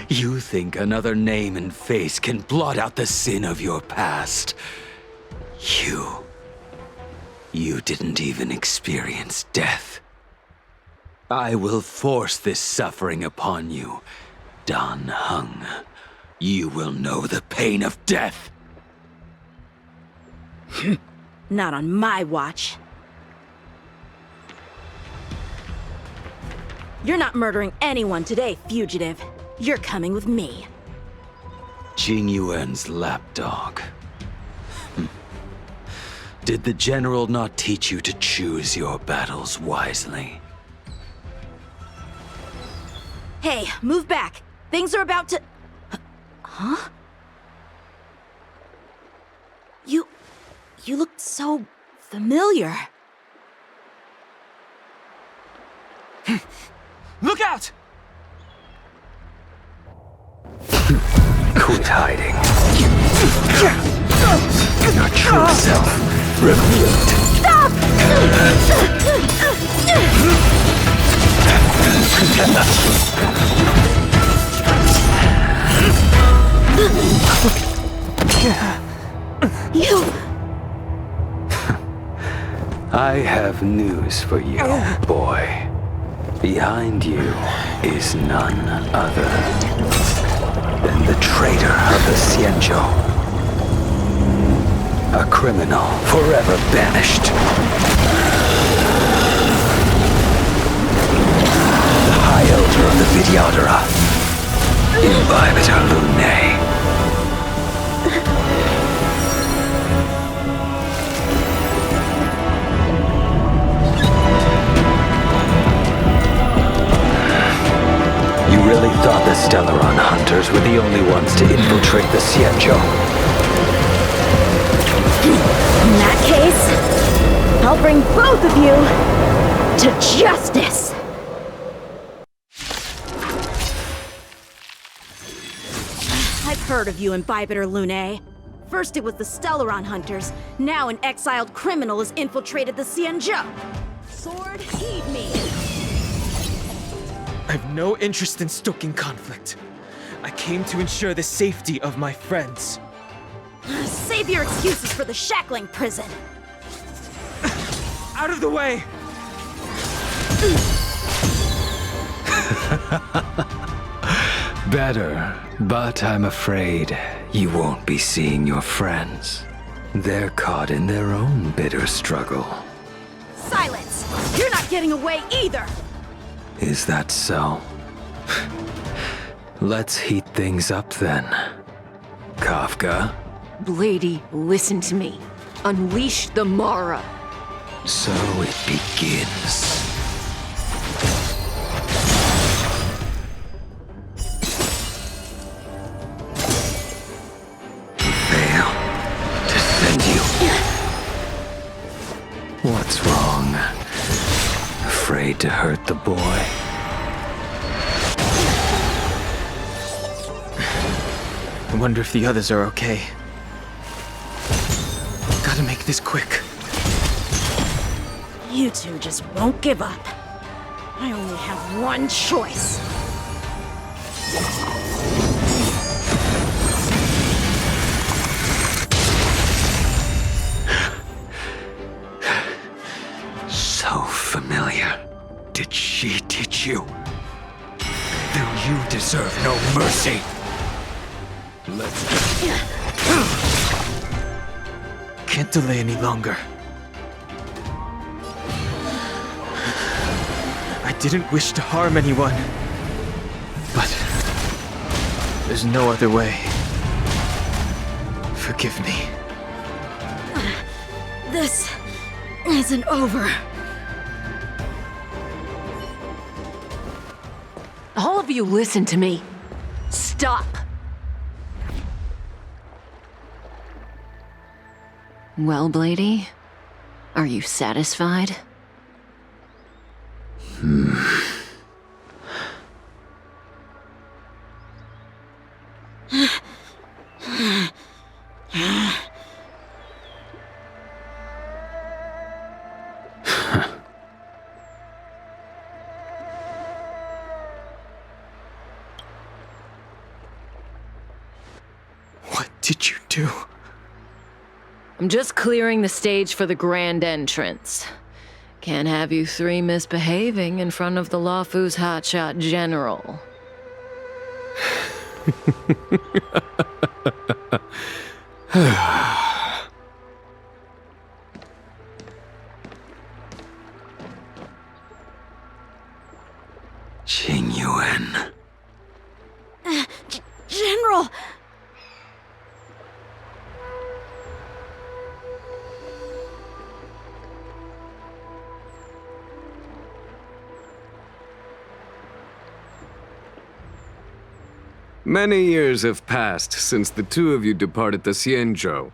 Speaker 3: You think another name and face can blot out the sin of your past? You didn't even experience death. I will force this suffering upon you, Dan Heng. You will know the pain of death.
Speaker 18: Not on my watch. You're not murdering anyone today, fugitive. You're coming with me.
Speaker 3: Jing Yuan's lapdog. Did the general not teach you to choose your battles wisely?
Speaker 18: Hey, move back. Things are about to... Huh? You looked so familiar.
Speaker 7: Look out!
Speaker 3: Quit hiding. Your true self revealed.
Speaker 18: Stop! You...
Speaker 3: I have news for you, boy. Behind you is none other than the traitor of the Xianzhou. A criminal forever banished. The High Elder of the Vidyadhara. Imbibitor Lunae. You really thought the Stellaron hunters were the only ones to infiltrate the Xianzhou?
Speaker 18: In that case, I'll bring both of you to justice! I've heard of you, Imbibitor Lunae. First it was the Stellaron hunters, now an exiled criminal has infiltrated the Xianzhou. Sword, heed me!
Speaker 7: I've no interest in stoking conflict. I came to ensure the safety of my friends.
Speaker 18: Save your excuses for the shackling prison!
Speaker 7: Out of the way!
Speaker 3: Better, but I'm afraid you won't be seeing your friends. They're caught in their own bitter struggle.
Speaker 18: Silence! You're not getting away either!
Speaker 3: Is that so? Let's heat things up then. Kafka?
Speaker 17: Lady, listen to me. Unleash the Mara.
Speaker 3: So it begins.
Speaker 8: What's wrong? Afraid to hurt the boy?
Speaker 7: I wonder if the others are okay. Gotta make this quick.
Speaker 18: You two just won't give up. I only have one choice.
Speaker 8: So familiar. Did she teach you? Then you deserve no mercy. Let's...
Speaker 7: Can't delay any longer. I didn't wish to harm anyone. But there's no other way. Forgive me.
Speaker 18: This isn't over.
Speaker 17: All of you listen to me. Stop. Well, Blady, are you satisfied?
Speaker 7: What did you do?
Speaker 17: I'm just clearing the stage for the grand entrance. Can't have you three misbehaving in front of the Luofu's hotshot general.
Speaker 8: Jing Yuan.
Speaker 18: General!
Speaker 19: Many years have passed since the two of you departed the Xianzhou,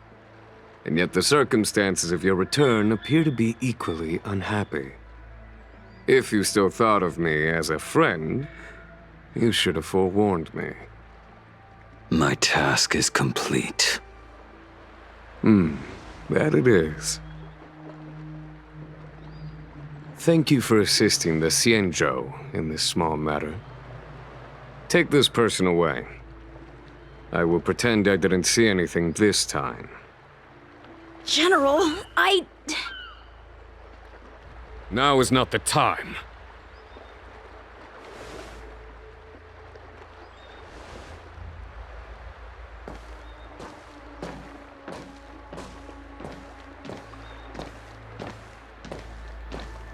Speaker 19: and yet the circumstances of your return appear to be equally unhappy. If you still thought of me as a friend, you should have forewarned me.
Speaker 8: My task is complete.
Speaker 19: That it is. Thank you for assisting the Xianzhou in this small matter. Take this person away. I will pretend I didn't see anything this time.
Speaker 18: General,
Speaker 19: Now is not the time.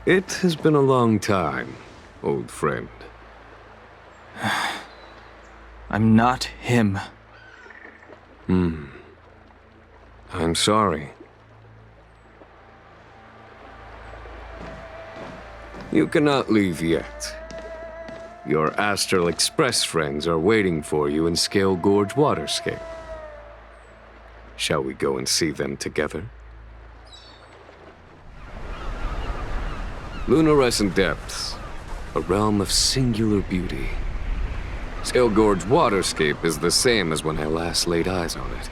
Speaker 19: It has been a long time, old friend.
Speaker 7: I'm not him.
Speaker 19: I'm sorry. You cannot leave yet. Your Astral Express friends are waiting for you in Scale Gorge Waterscape. Shall we go and see them together? Lunarescent Depths, a realm of singular beauty. Scale Gorge Waterscape is the same as when I last laid eyes on it.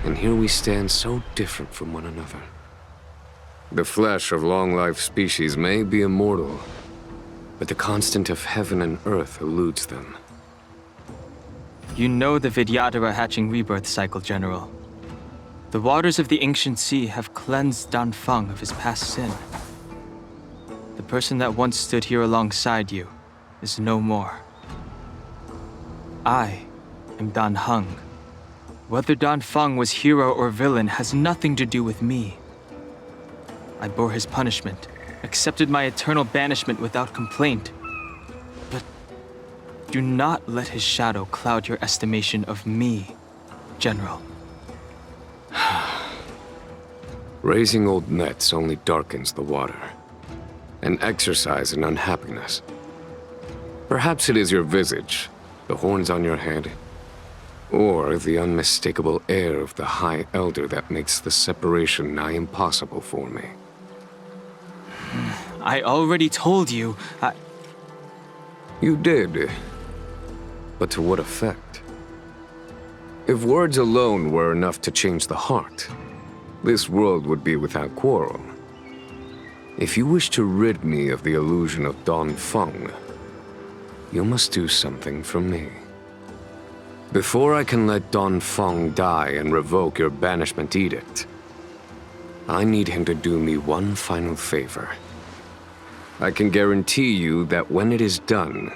Speaker 19: And here we stand so different from one another. The flesh of long-life species may be immortal, but the constant of heaven and earth eludes them.
Speaker 7: You know the Vidyadhara hatching rebirth cycle, General. The waters of the ancient sea have cleansed Danfeng of his past sin. The person that once stood here alongside you is no more. I am Dan Heng. Whether Danfeng was hero or villain has nothing to do with me. I bore his punishment, accepted my eternal banishment without complaint. But do not let his shadow cloud your estimation of me, General.
Speaker 19: Raising old nets only darkens the water. An exercise in unhappiness. Perhaps it is your visage, the horns on your head, or the unmistakable air of the High Elder that makes the separation nigh impossible for me.
Speaker 20: I already told you,
Speaker 19: You did. But to what effect? If words alone were enough to change the heart, this world would be without quarrel. If you wish to rid me of the illusion of Dongfeng, you must do something for me. Before I can let Dongfeng die and revoke your banishment edict, I need him to do me one final favor. I can guarantee you that when it is done,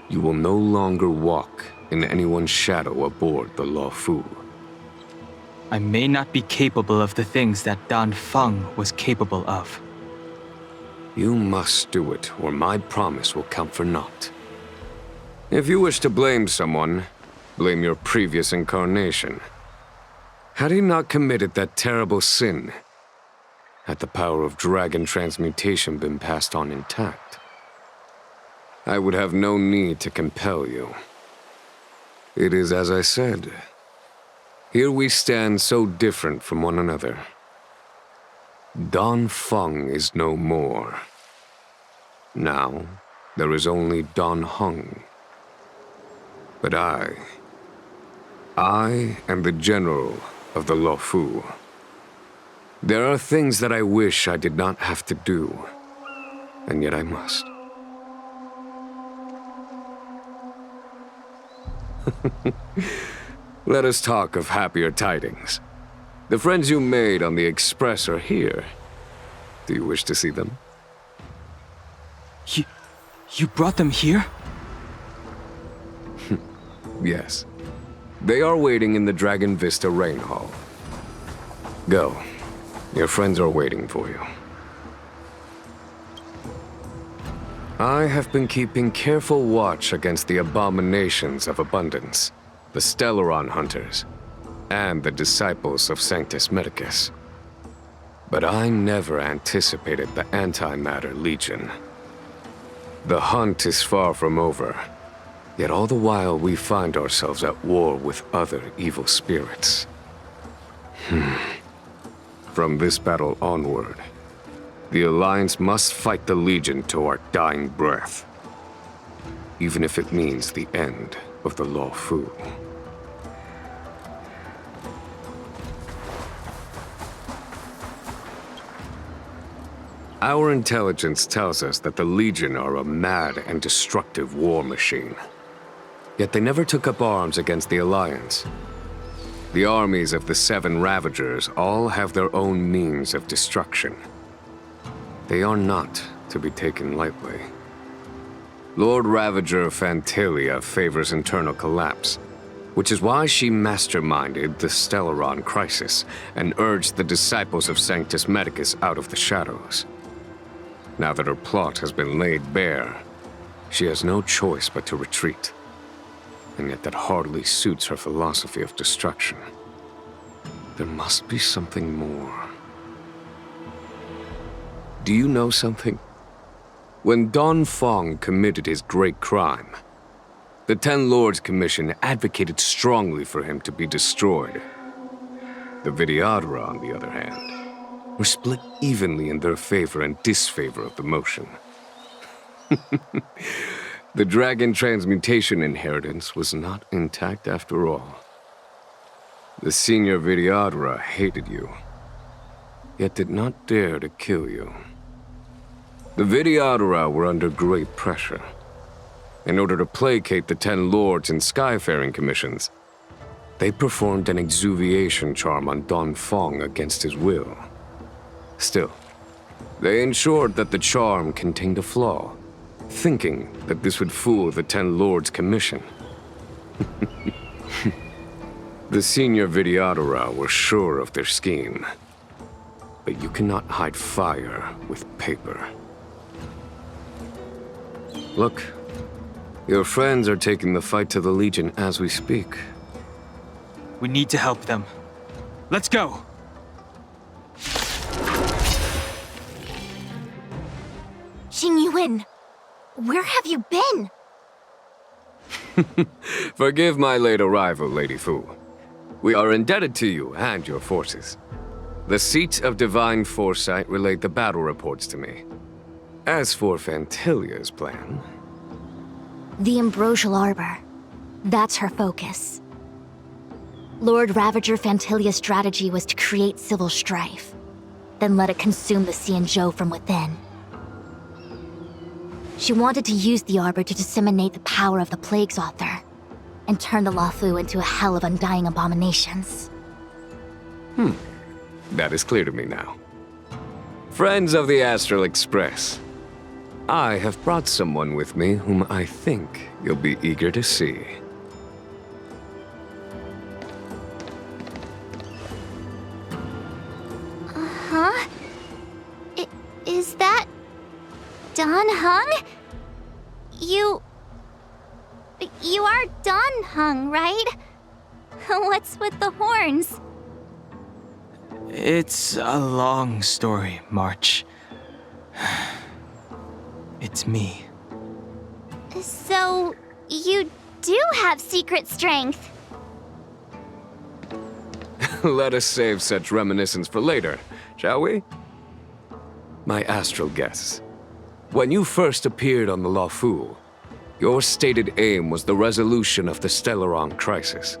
Speaker 19: you will no longer walk in anyone's shadow aboard the Luofu.
Speaker 20: I may not be capable of the things that Dongfeng was capable of.
Speaker 19: You must do it, or my promise will count for naught. If you wish to blame someone, blame your previous incarnation. Had he not committed that terrible sin, had the power of dragon transmutation been passed on intact, I would have no need to compel you. It is as I said. Here we stand so different from one another. Dongfeng is no more. Now, there is only Heng. But I am the general of the Luofu. There are things that I wish I did not have to do, and yet I must. Let us talk of happier tidings. The friends you made on the Express are here. Do you wish to see them?
Speaker 20: You brought them here?
Speaker 19: Yes. They are waiting in the Dragon Vista Rain Hall. Go. Your friends are waiting for you. I have been keeping careful watch against the abominations of abundance, the Stellaron hunters, and the disciples of Sanctus Medicus. But I never anticipated the Antimatter Legion. The hunt is far from over, yet all the while we find ourselves at war with other evil spirits. From this battle onward, the Alliance must fight the Legion to our dying breath, even if it means the end of the Luofu. Our intelligence tells us that the Legion are a mad and destructive war machine. Yet they never took up arms against the Alliance. The armies of the Seven Ravagers all have their own means of destruction. They are not to be taken lightly. Lord Ravager Fantilia favors internal collapse, which is why she masterminded the Stellaron crisis and urged the disciples of Sanctus Medicus out of the shadows. Now that her plot has been laid bare, she has no choice but to retreat. And yet that hardly suits her philosophy of destruction. There must be something more. Do you know something? When Dongfeng committed his great crime, the Ten Lords Commission advocated strongly for him to be destroyed. The Vidyadhara, on the other hand, were split evenly in their favor and disfavor of the motion. The dragon transmutation inheritance was not intact after all. The senior Vidyadhara hated you, yet did not dare to kill you. The Vidyadhara were under great pressure. In order to placate the Ten Lords and Skyfaring Commissions, they performed an exuviation charm on Dongfeng against his will. Still, they ensured that the charm contained a flaw, thinking that this would fool the Ten Lords Commission. The senior Vidyadhara were sure of their scheme. But you cannot hide fire with paper. Look, your friends are taking the fight to the Legion as we speak.
Speaker 20: We need to help them. Let's go!
Speaker 1: Jing Yuan, where have you been?
Speaker 19: Forgive my late arrival, Lady Fu. We are indebted to you and your forces. The Seat of Divine Foresight relayed the battle reports to me. As for Fantilia's plan...
Speaker 9: The Ambrosial Arbor. That's her focus. Lord Ravager Fantilia's strategy was to create civil strife, then let it consume the Xianzhou from within. She wanted to use the Arbor to disseminate the power of the Plague's author, and turn the Luofu into a hell of undying abominations.
Speaker 19: That is clear to me now. Friends of the Astral Express, I have brought someone with me whom I think you'll be eager to see.
Speaker 1: Huh? Is that... Don Heng? You are Don Heng, right? What's with the horns?
Speaker 20: It's a long story, March. It's me.
Speaker 1: So, you do have secret strength.
Speaker 19: Let us save such reminiscence for later, shall we? My astral guests. When you first appeared on the Luofu, your stated aim was the resolution of the Stellaron crisis.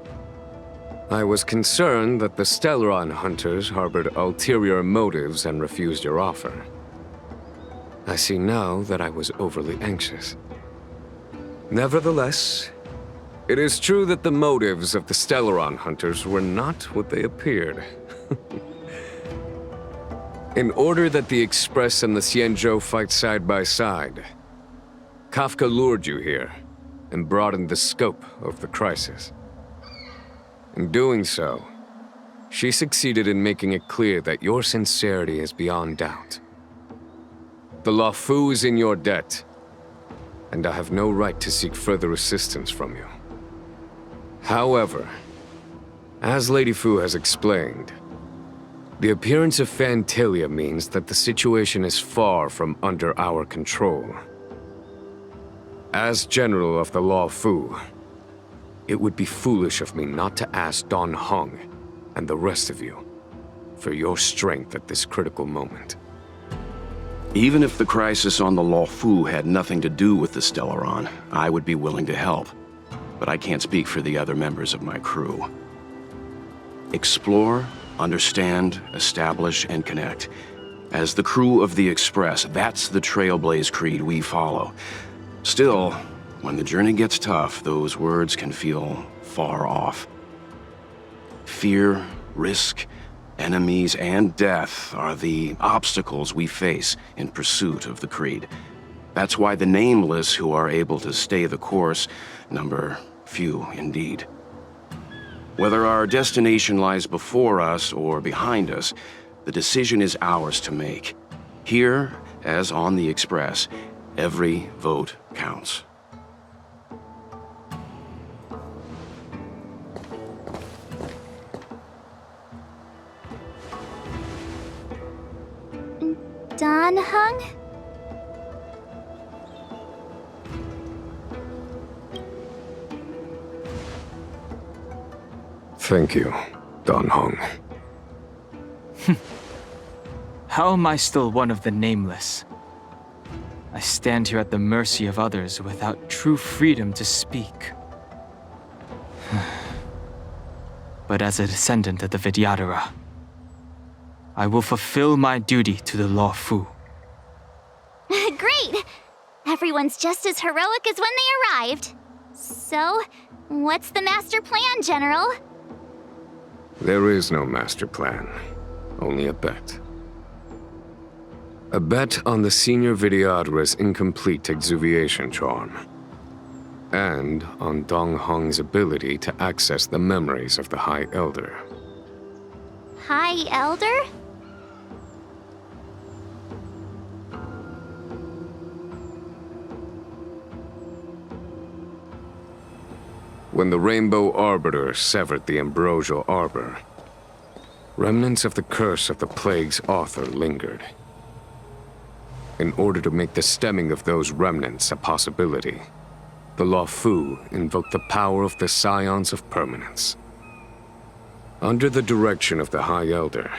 Speaker 19: I was concerned that the Stellaron hunters harbored ulterior motives and refused your offer. I see now that I was overly anxious. Nevertheless, it is true that the motives of the Stellaron hunters were not what they appeared. In order that the Express and the Xianzhou fight side by side, Kafka lured you here and broadened the scope of the crisis. In doing so, she succeeded in making it clear that your sincerity is beyond doubt. The Luofu is in your debt, and I have no right to seek further assistance from you. However, as Lady Fu has explained, the appearance of Fantilia means that the situation is far from under our control. As General of the Luofu, it would be foolish of me not to ask Don Heng and the rest of you for your strength at this critical moment.
Speaker 3: Even if the crisis on the Luofu had nothing to do with the Stellaron, I would be willing to help. But I can't speak for the other members of my crew. Explore, understand, establish, and connect. As the crew of the Express, that's the Trailblaze creed we follow. Still, when the journey gets tough, those words can feel far off. Fear, risk, enemies, and death are the obstacles we face in pursuit of the creed. That's why the nameless who are able to stay the course number few indeed. Whether our destination lies before us or behind us, the decision is ours to make. Here, as on the Express, every vote counts.
Speaker 1: Don Heng?
Speaker 19: Thank you, Don Heng.
Speaker 20: How am I still one of the nameless? I stand here at the mercy of others without true freedom to speak. But as a descendant of the Vidyadhara, I will fulfill my duty to the Luofu.
Speaker 1: Great! Everyone's just as heroic as when they arrived. So, what's the master plan, General?
Speaker 19: There is no master plan, only a bet. A bet on the Senior Vidyadhara's incomplete exuviation charm, and on Dong Hong's ability to access the memories of the High Elder.
Speaker 1: High Elder?
Speaker 19: When the Rainbow Arbiter severed the Ambrosial Arbor, remnants of the curse of the Plague's author lingered. In order to make the stemming of those remnants a possibility, the Luofu invoked the power of the Scions of Permanence. Under the direction of the High Elder,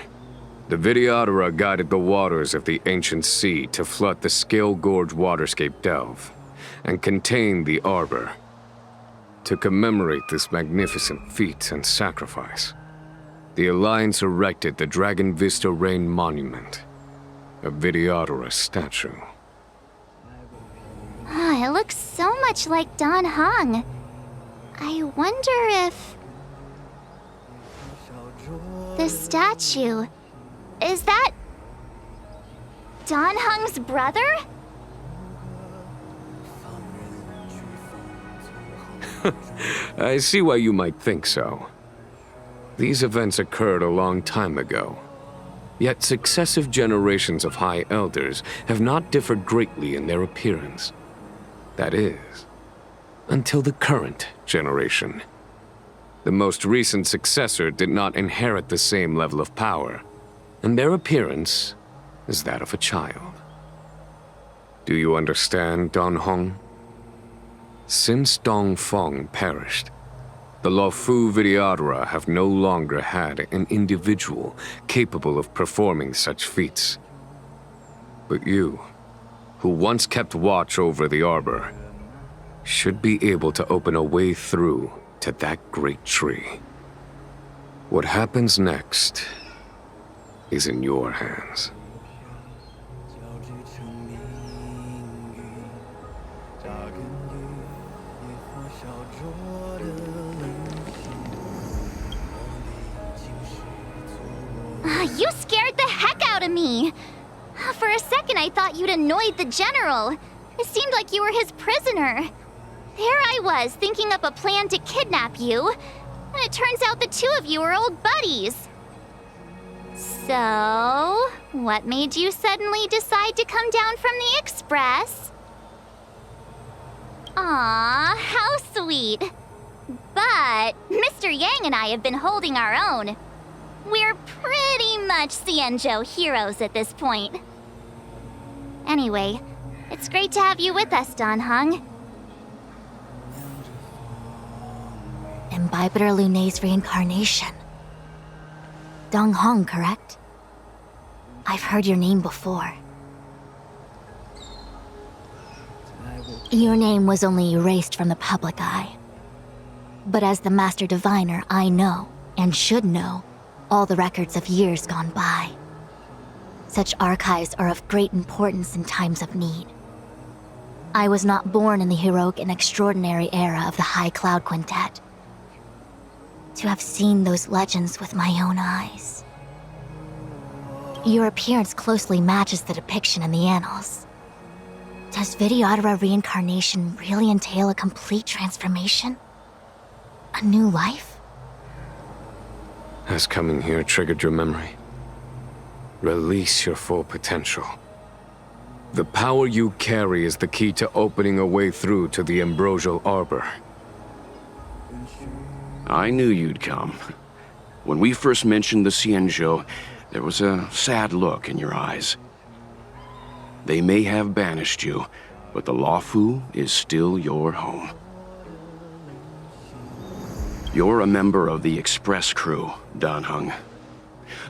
Speaker 19: The Videodora guided the waters of the ancient sea to flood the Scale Gorge waterscape delve and contain the arbor. To commemorate this magnificent feat and sacrifice, the Alliance erected the Dragon Vista Rain Monument, a Videodora statue.
Speaker 1: It looks so much like Dan Heng. I wonder if... the statue... is that... Dan Heng's brother?
Speaker 19: I see why you might think so. These events occurred a long time ago. Yet successive generations of High Elders have not differed greatly in their appearance. That is, until the current generation. The most recent successor did not inherit the same level of power, and their appearance is that of a child. Do you understand, Don Hong? Since Dong Feng perished, the Luofu Videodora have no longer had an individual capable of performing such feats. But you, who once kept watch over the arbor, should be able to open a way through to that great tree. What happens next is in your hands.
Speaker 1: You scared the heck out of me! For a second I thought you'd annoyed the general. It seemed like you were his prisoner. There I was, thinking up a plan to kidnap you. And it turns out the two of you are old buddies. So, what made you suddenly decide to come down from the Express? Aw, how sweet. But Mr. Yang and I have been holding our own. We're pretty much Xianzhou heroes at this point. Anyway, it's great to have you with us, Dan Heng.
Speaker 9: Imbibitor Lunay's reincarnation. Dong Hong, correct? I've heard your name before. Your name was only erased from the public eye. But as the Master Diviner, I know, and should know, all the records of years gone by. Such archives are of great importance in times of need. I was not born in the heroic and extraordinary era of the High Cloud Quintet. To have seen those legends with my own eyes. Your appearance closely matches the depiction in the annals. Does Videodora reincarnation really entail a complete transformation? A new life?
Speaker 19: Has coming here triggered your memory? Release your full potential. The power you carry is the key to opening a way through to the Ambrosial Arbor.
Speaker 3: I knew you'd come. When we first mentioned the Xianzhou, there was a sad look in your eyes. They may have banished you, but the Luofu is still your home. You're a member of the Express crew, Dan Heng.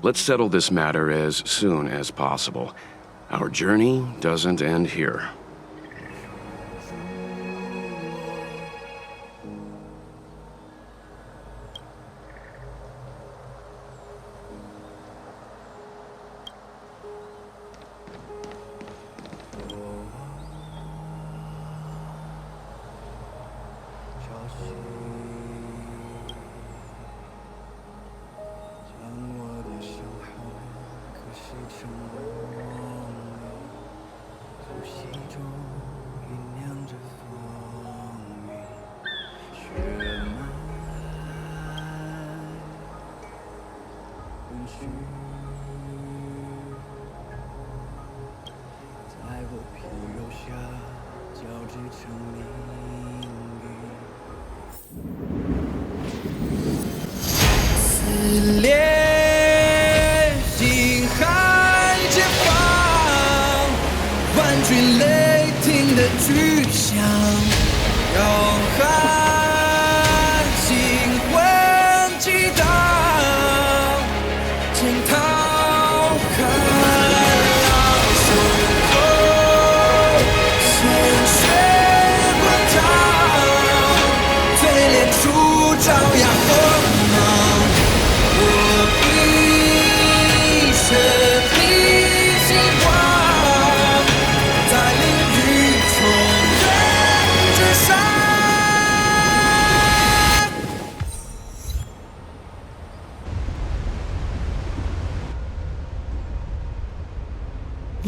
Speaker 3: Let's settle this matter as soon as possible. Our journey doesn't end here.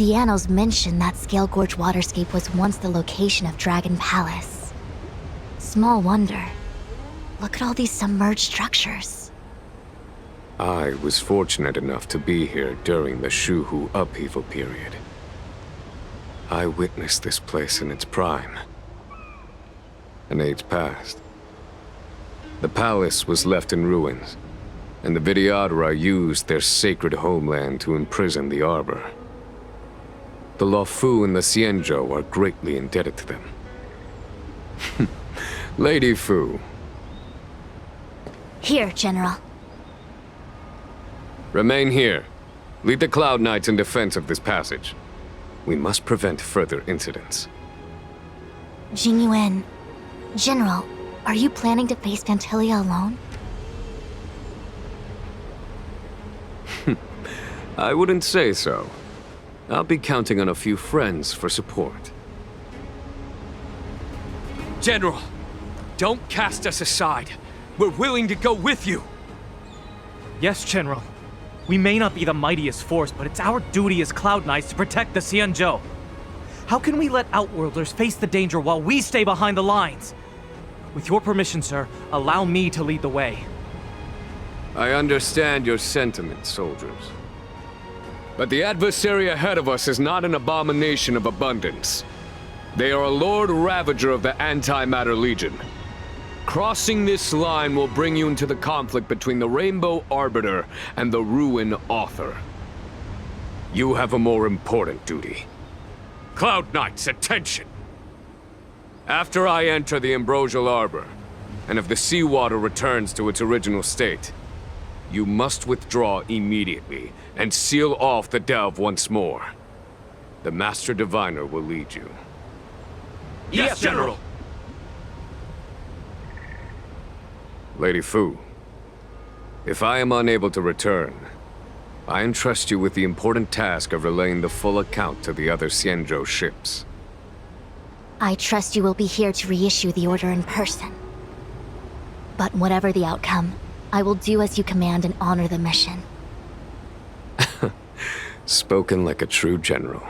Speaker 9: The annals mention that Scale Gorge waterscape was once the location of Dragon Palace. Small wonder. Look at all these submerged structures.
Speaker 19: I was fortunate enough to be here during the Shuhu upheaval period. I witnessed this place in its prime. An age passed. The palace was left in ruins, and the Vidyadhara used their sacred homeland to imprison the Arbor. The Luofu and the Xianzhou are greatly indebted to them. Lady Fu.
Speaker 9: Here, General.
Speaker 19: Remain here. Lead the Cloud Knights in defense of this passage. We must prevent further incidents.
Speaker 9: Jing Yuan. General, are you planning to face Vantilia alone?
Speaker 19: I wouldn't say so. I'll be counting on a few friends for support.
Speaker 8: General, don't cast us aside. We're willing to go with you.
Speaker 7: Yes, General. We may not be the mightiest force, but it's our duty as Cloud Knights to protect the Xianzhou. How can we let Outworlders face the danger while we stay behind the lines? With your permission, sir, allow me to lead the way.
Speaker 19: I understand your sentiments, soldiers. But the adversary ahead of us is not an abomination of abundance. They are a Lord Ravager of the Antimatter Legion. Crossing this line will bring you into the conflict between the Rainbow Arbiter and the Ruin Author. You have a more important duty. Cloud Knights, attention! After I enter the Ambrosial Arbor, and if the seawater returns to its original state, you must withdraw immediately and seal off the delve once more. The Master Diviner will lead you.
Speaker 8: Yes, General!
Speaker 19: Lady Fu, if I am unable to return, I entrust you with the important task of relaying the full account to the other Xianzhou ships.
Speaker 9: I trust you will be here to reissue the order in person. But whatever the outcome, I will do as you command and honor the mission.
Speaker 19: Spoken like a true general.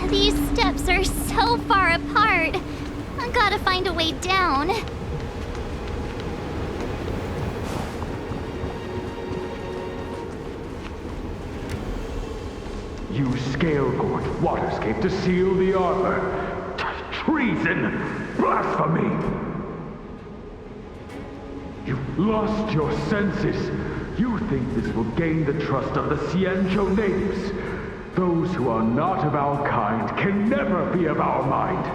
Speaker 1: These steps are so far apart. I gotta find a way down.
Speaker 15: Use Scale Gorge waterscape to seal the arbor. Treason! Blasphemy! You've lost your senses. You think this will gain the trust of the Xianzhou natives. Those who are not of our kind can never be of our mind.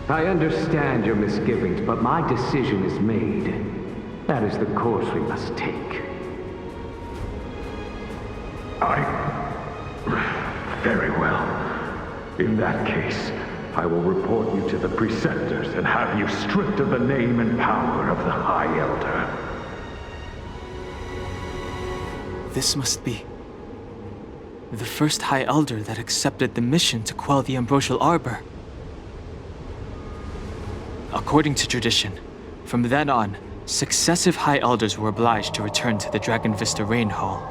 Speaker 21: I understand your misgivings, but my decision is made. That is the course we must take.
Speaker 15: Very well. In that case, I will report you to the Preceptors and have you stripped of the name and power of the High Elder.
Speaker 20: This must be the first High Elder that accepted the mission to quell the Ambrosial Arbor. According to tradition, from then on, successive High Elders were obliged to return to the Dragon Vista Rain Hall.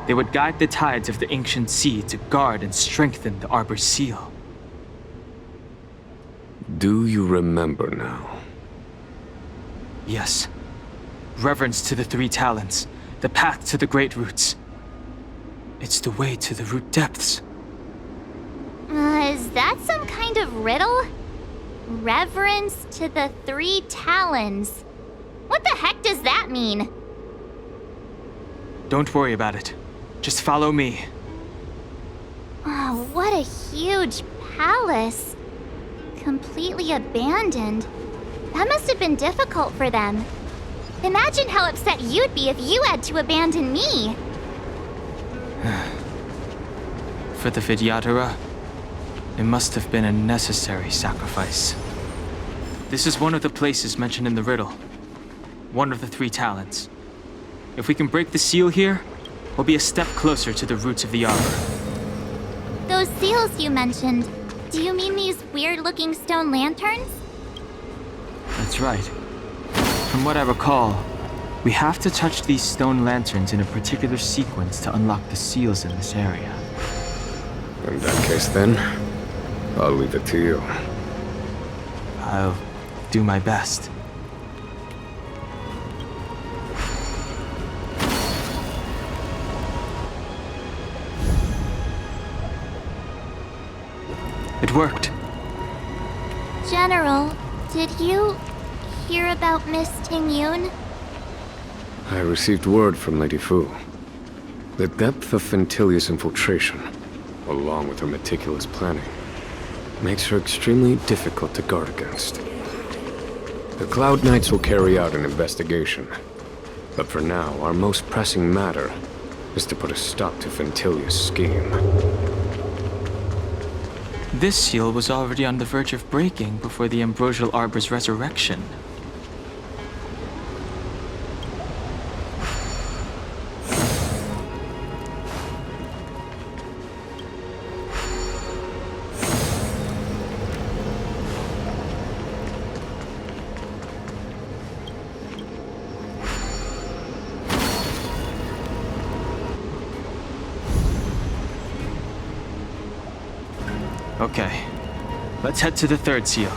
Speaker 20: They would guide the tides of the ancient sea to guard and strengthen the Arbor's seal.
Speaker 19: Do you remember now?
Speaker 20: Yes. Reverence to the Three Talents, the path to the Great Roots. It's the way to the root depths.
Speaker 1: Is that some kind of riddle? Reverence to the Three Talons. What the heck does that mean?
Speaker 20: Don't worry about it. Just follow me.
Speaker 1: Oh, what a huge palace. Completely abandoned. That must have been difficult for them. Imagine how upset you'd be if you had to abandon me.
Speaker 20: For the Vidyadhara, it must have been a necessary sacrifice. This is one of the places mentioned in the riddle. One of the Three Talents. If we can break the seal here, we'll be a step closer to the roots of the arbor.
Speaker 1: Those seals you mentioned, do you mean these weird-looking stone lanterns?
Speaker 20: That's right. From what I recall, we have to touch these stone lanterns in a particular sequence to unlock the seals in this area.
Speaker 19: In that case then, I'll leave it to you.
Speaker 20: I'll do my best. It worked.
Speaker 1: General, did you hear about Miss Jing Yuan?
Speaker 19: I received word from Lady Fu. The depth of Ventilia's infiltration, along with her meticulous planning, makes her extremely difficult to guard against. The Cloud Knights will carry out an investigation, but for now, our most pressing matter is to put a stop to Ventilia's scheme.
Speaker 20: This seal was already on the verge of breaking before the Ambrosial Arbor's resurrection. Okay, let's head to the third seal.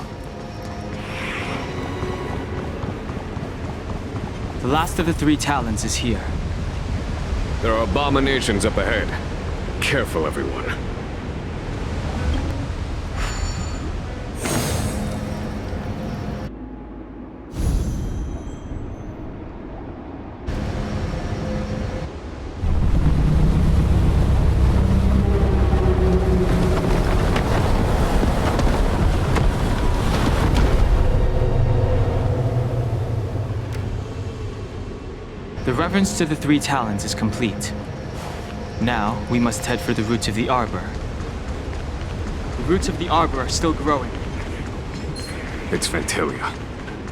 Speaker 20: The last of the 3 talons is here.
Speaker 19: There are abominations up ahead. Careful, everyone.
Speaker 20: The reverence to the 3 talons is complete. Now, we must head for the roots of the arbor. The roots of the arbor are still growing.
Speaker 19: It's Ventilia.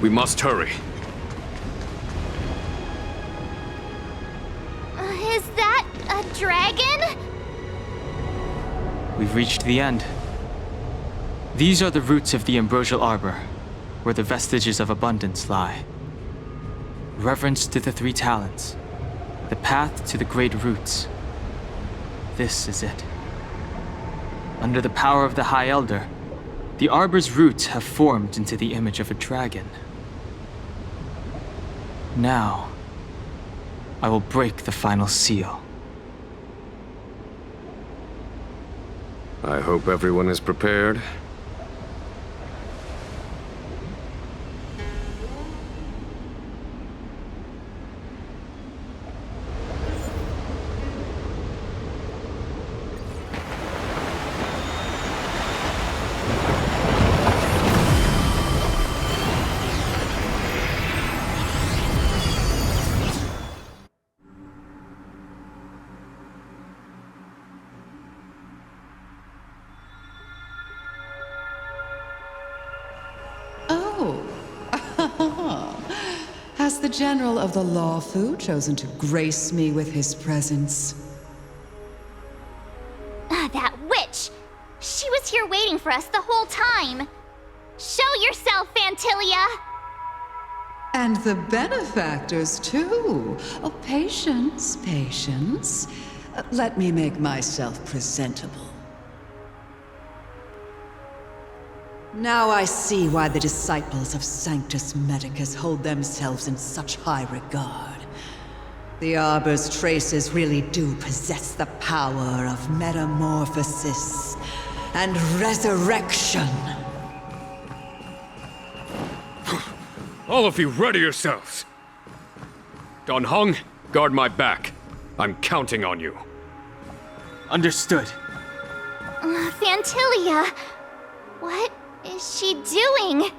Speaker 19: We must hurry.
Speaker 1: Is that a dragon?
Speaker 20: We've reached the end. These are the roots of the Ambrosial Arbor, where the vestiges of abundance lie. Reverence to the 3 talons. The path to the great roots. This is it. Under the power of the High Elder, the Arbor's roots have formed into the image of a dragon. Now, I will break the final seal.
Speaker 19: I hope everyone is prepared.
Speaker 12: Has the General of the Luofu chosen to grace me with his presence?
Speaker 1: That witch! She was here waiting for us the whole time! Show yourself, Ventilia!
Speaker 12: And the benefactors, too. Oh, patience, patience. Let me make myself presentable. Now I see why the disciples of Sanctus Medicus hold themselves in such high regard. The Arbor's traces really do possess the power of metamorphosis and resurrection.
Speaker 19: All of you, ready yourselves! Don Heng, guard my back. I'm counting on you.
Speaker 20: Understood.
Speaker 1: Ventilia! What is she doing?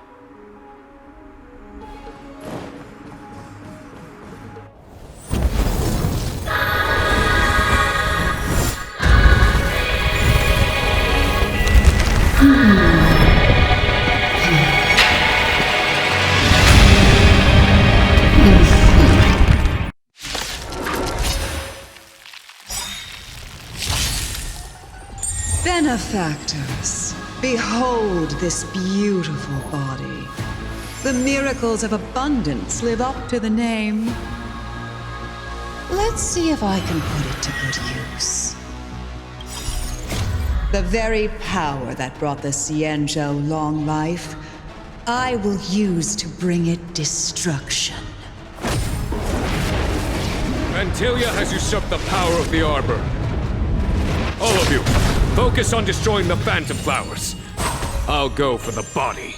Speaker 12: Benefactors, behold this beautiful body. The miracles of abundance live up to the name. Let's see if I can put it to good use. The very power that brought the Xianzhou long life, I will use to bring it destruction.
Speaker 19: Vantilia has usurped the power of the Arbor. All of you, focus on destroying the Phantom Flowers. I'll go for the body.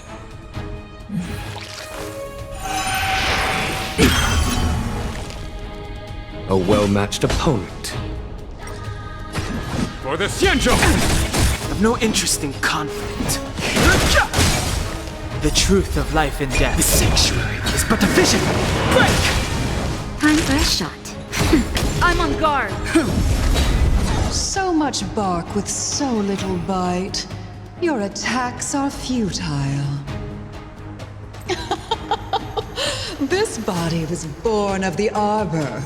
Speaker 19: A well-matched opponent. For the Xianzhou!
Speaker 20: I've no interest in conflict. The truth of life and death. The sanctuary is but a vision. Break!
Speaker 9: Time for a shot.
Speaker 18: I'm on guard.
Speaker 12: So much bark with so little bite. Your attacks are futile. This body was born of the Arbor.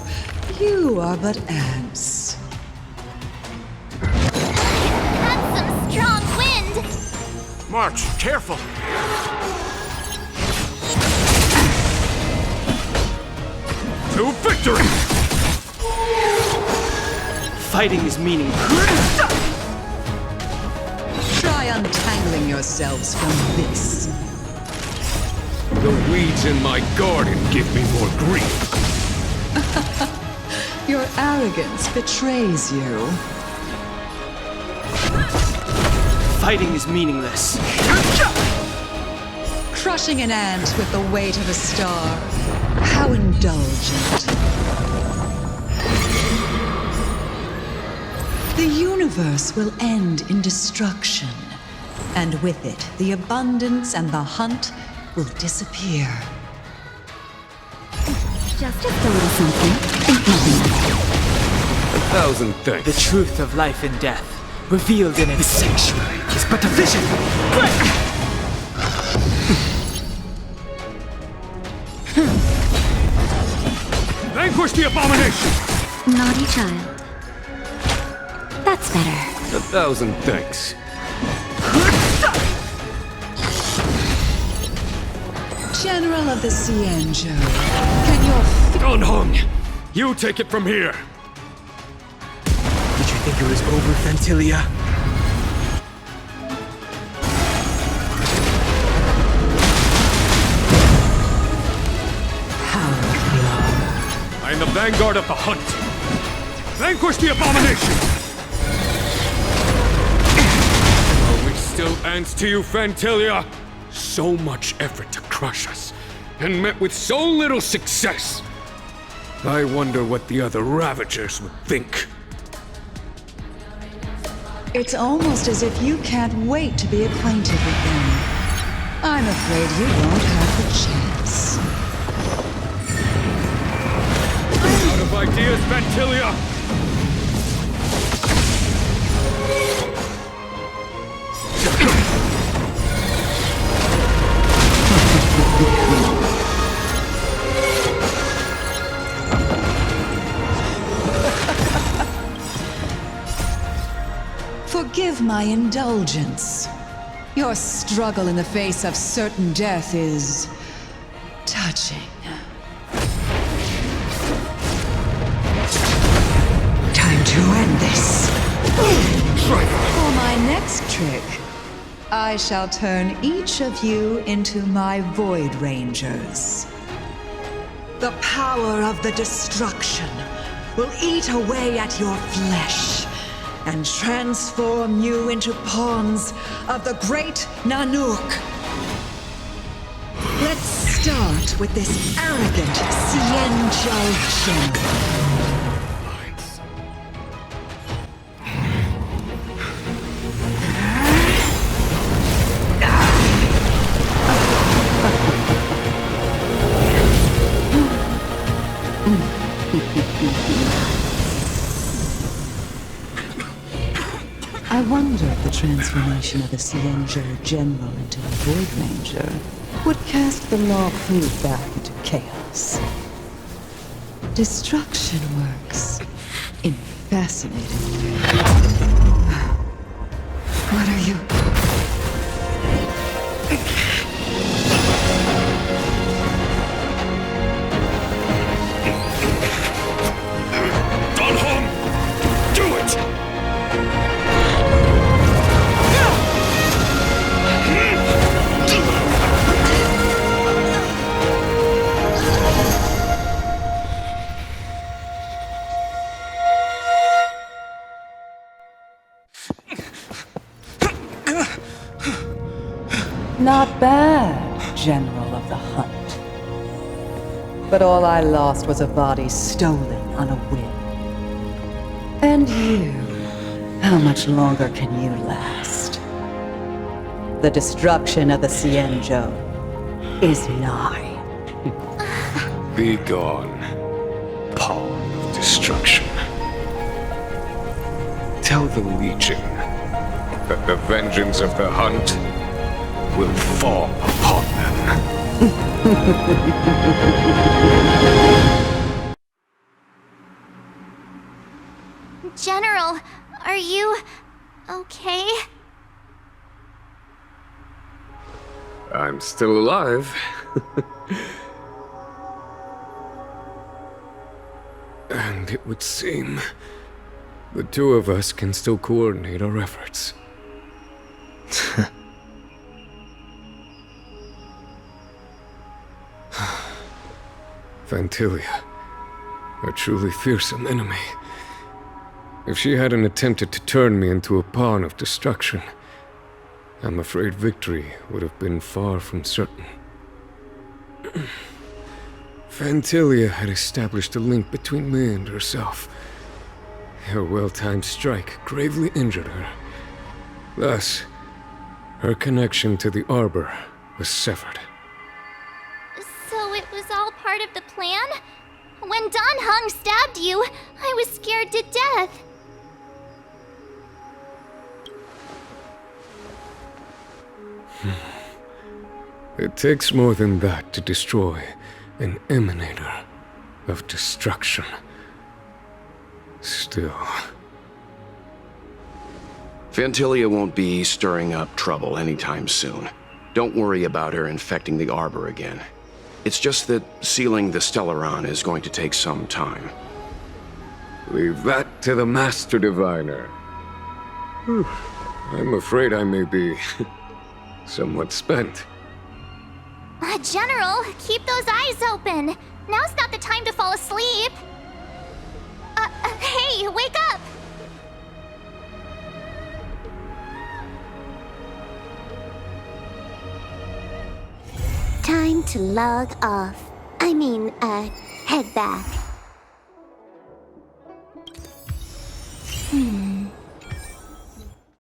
Speaker 12: You are but ants.
Speaker 1: That's some strong wind!
Speaker 14: March, careful!
Speaker 19: To victory!
Speaker 20: Fighting is meaningless.
Speaker 12: Try untangling yourselves from this.
Speaker 19: The weeds in my garden give me more grief.
Speaker 12: Your arrogance betrays you.
Speaker 20: Fighting is meaningless.
Speaker 12: Crushing an ant with the weight of a star. How indulgent. The universe will end in destruction. And with it, the abundance and the hunt will disappear.
Speaker 9: Just a little something. Think nothing of it.
Speaker 19: 1,000 thanks.
Speaker 20: The truth of life and death, revealed in it. The sanctuary is but a vision.
Speaker 19: Vanquish the abomination!
Speaker 9: Naughty child. That's better.
Speaker 19: 1,000 thanks.
Speaker 12: General of the Xianzhou, can your
Speaker 19: Heng, you take it from here.
Speaker 20: Did you think it was over, Vantilia?
Speaker 19: I am the vanguard of the hunt. Vanquish the abomination! Are we still ants to you, Vantilia? So much effort to crush us, and met with so little success. I wonder what the other Ravagers would think.
Speaker 12: It's almost as if you can't wait to be acquainted with them. I'm afraid you won't have the chance.
Speaker 19: Out of ideas, Vantilia!
Speaker 12: Forgive my indulgence. Your struggle in the face of certain death is touching. Time to end this. For my next trick, I shall turn each of you into my Void Rangers. The power of the destruction will eat away at your flesh and transform you into pawns of the great Nanook. Let's start with this arrogant Xianzhou general. I wonder if the transformation of the Xianzhou General into a Void Ranger would cast the Luofu back into chaos. Destruction works in fascinating ways. What are you... Not bad, General of the Hunt. But all I lost was a body stolen on a whim. And you, how much longer can you last? The destruction of the Xianzhou is nigh.
Speaker 19: Be gone, pawn of destruction. Tell the Legion that the vengeance of the Hunt will fall upon them.
Speaker 1: General, are you okay?
Speaker 19: I'm still alive. And it would seem the two of us can still coordinate our efforts. Phantilia, a truly fearsome enemy. If she hadn't attempted to turn me into a pawn of destruction, I'm afraid victory would have been far from certain. Phantilia had established a link between me and herself. Her well-timed strike gravely injured her. Thus, her connection to the Arbor was severed.
Speaker 1: So it was all part of the plan? When Don Heng stabbed you, I was scared to death.
Speaker 19: It takes more than that to destroy an emanator of destruction. Still...
Speaker 3: Phantilia won't be stirring up trouble anytime soon. Don't worry about her infecting the Arbor again. It's just that sealing the Stellaron is going to take some time.
Speaker 19: Leave that to the Master Diviner. I'm afraid I may be somewhat spent.
Speaker 1: General, keep those eyes open. Now's not the time to fall asleep. Hey, wake up!
Speaker 10: Time to log off. Head back.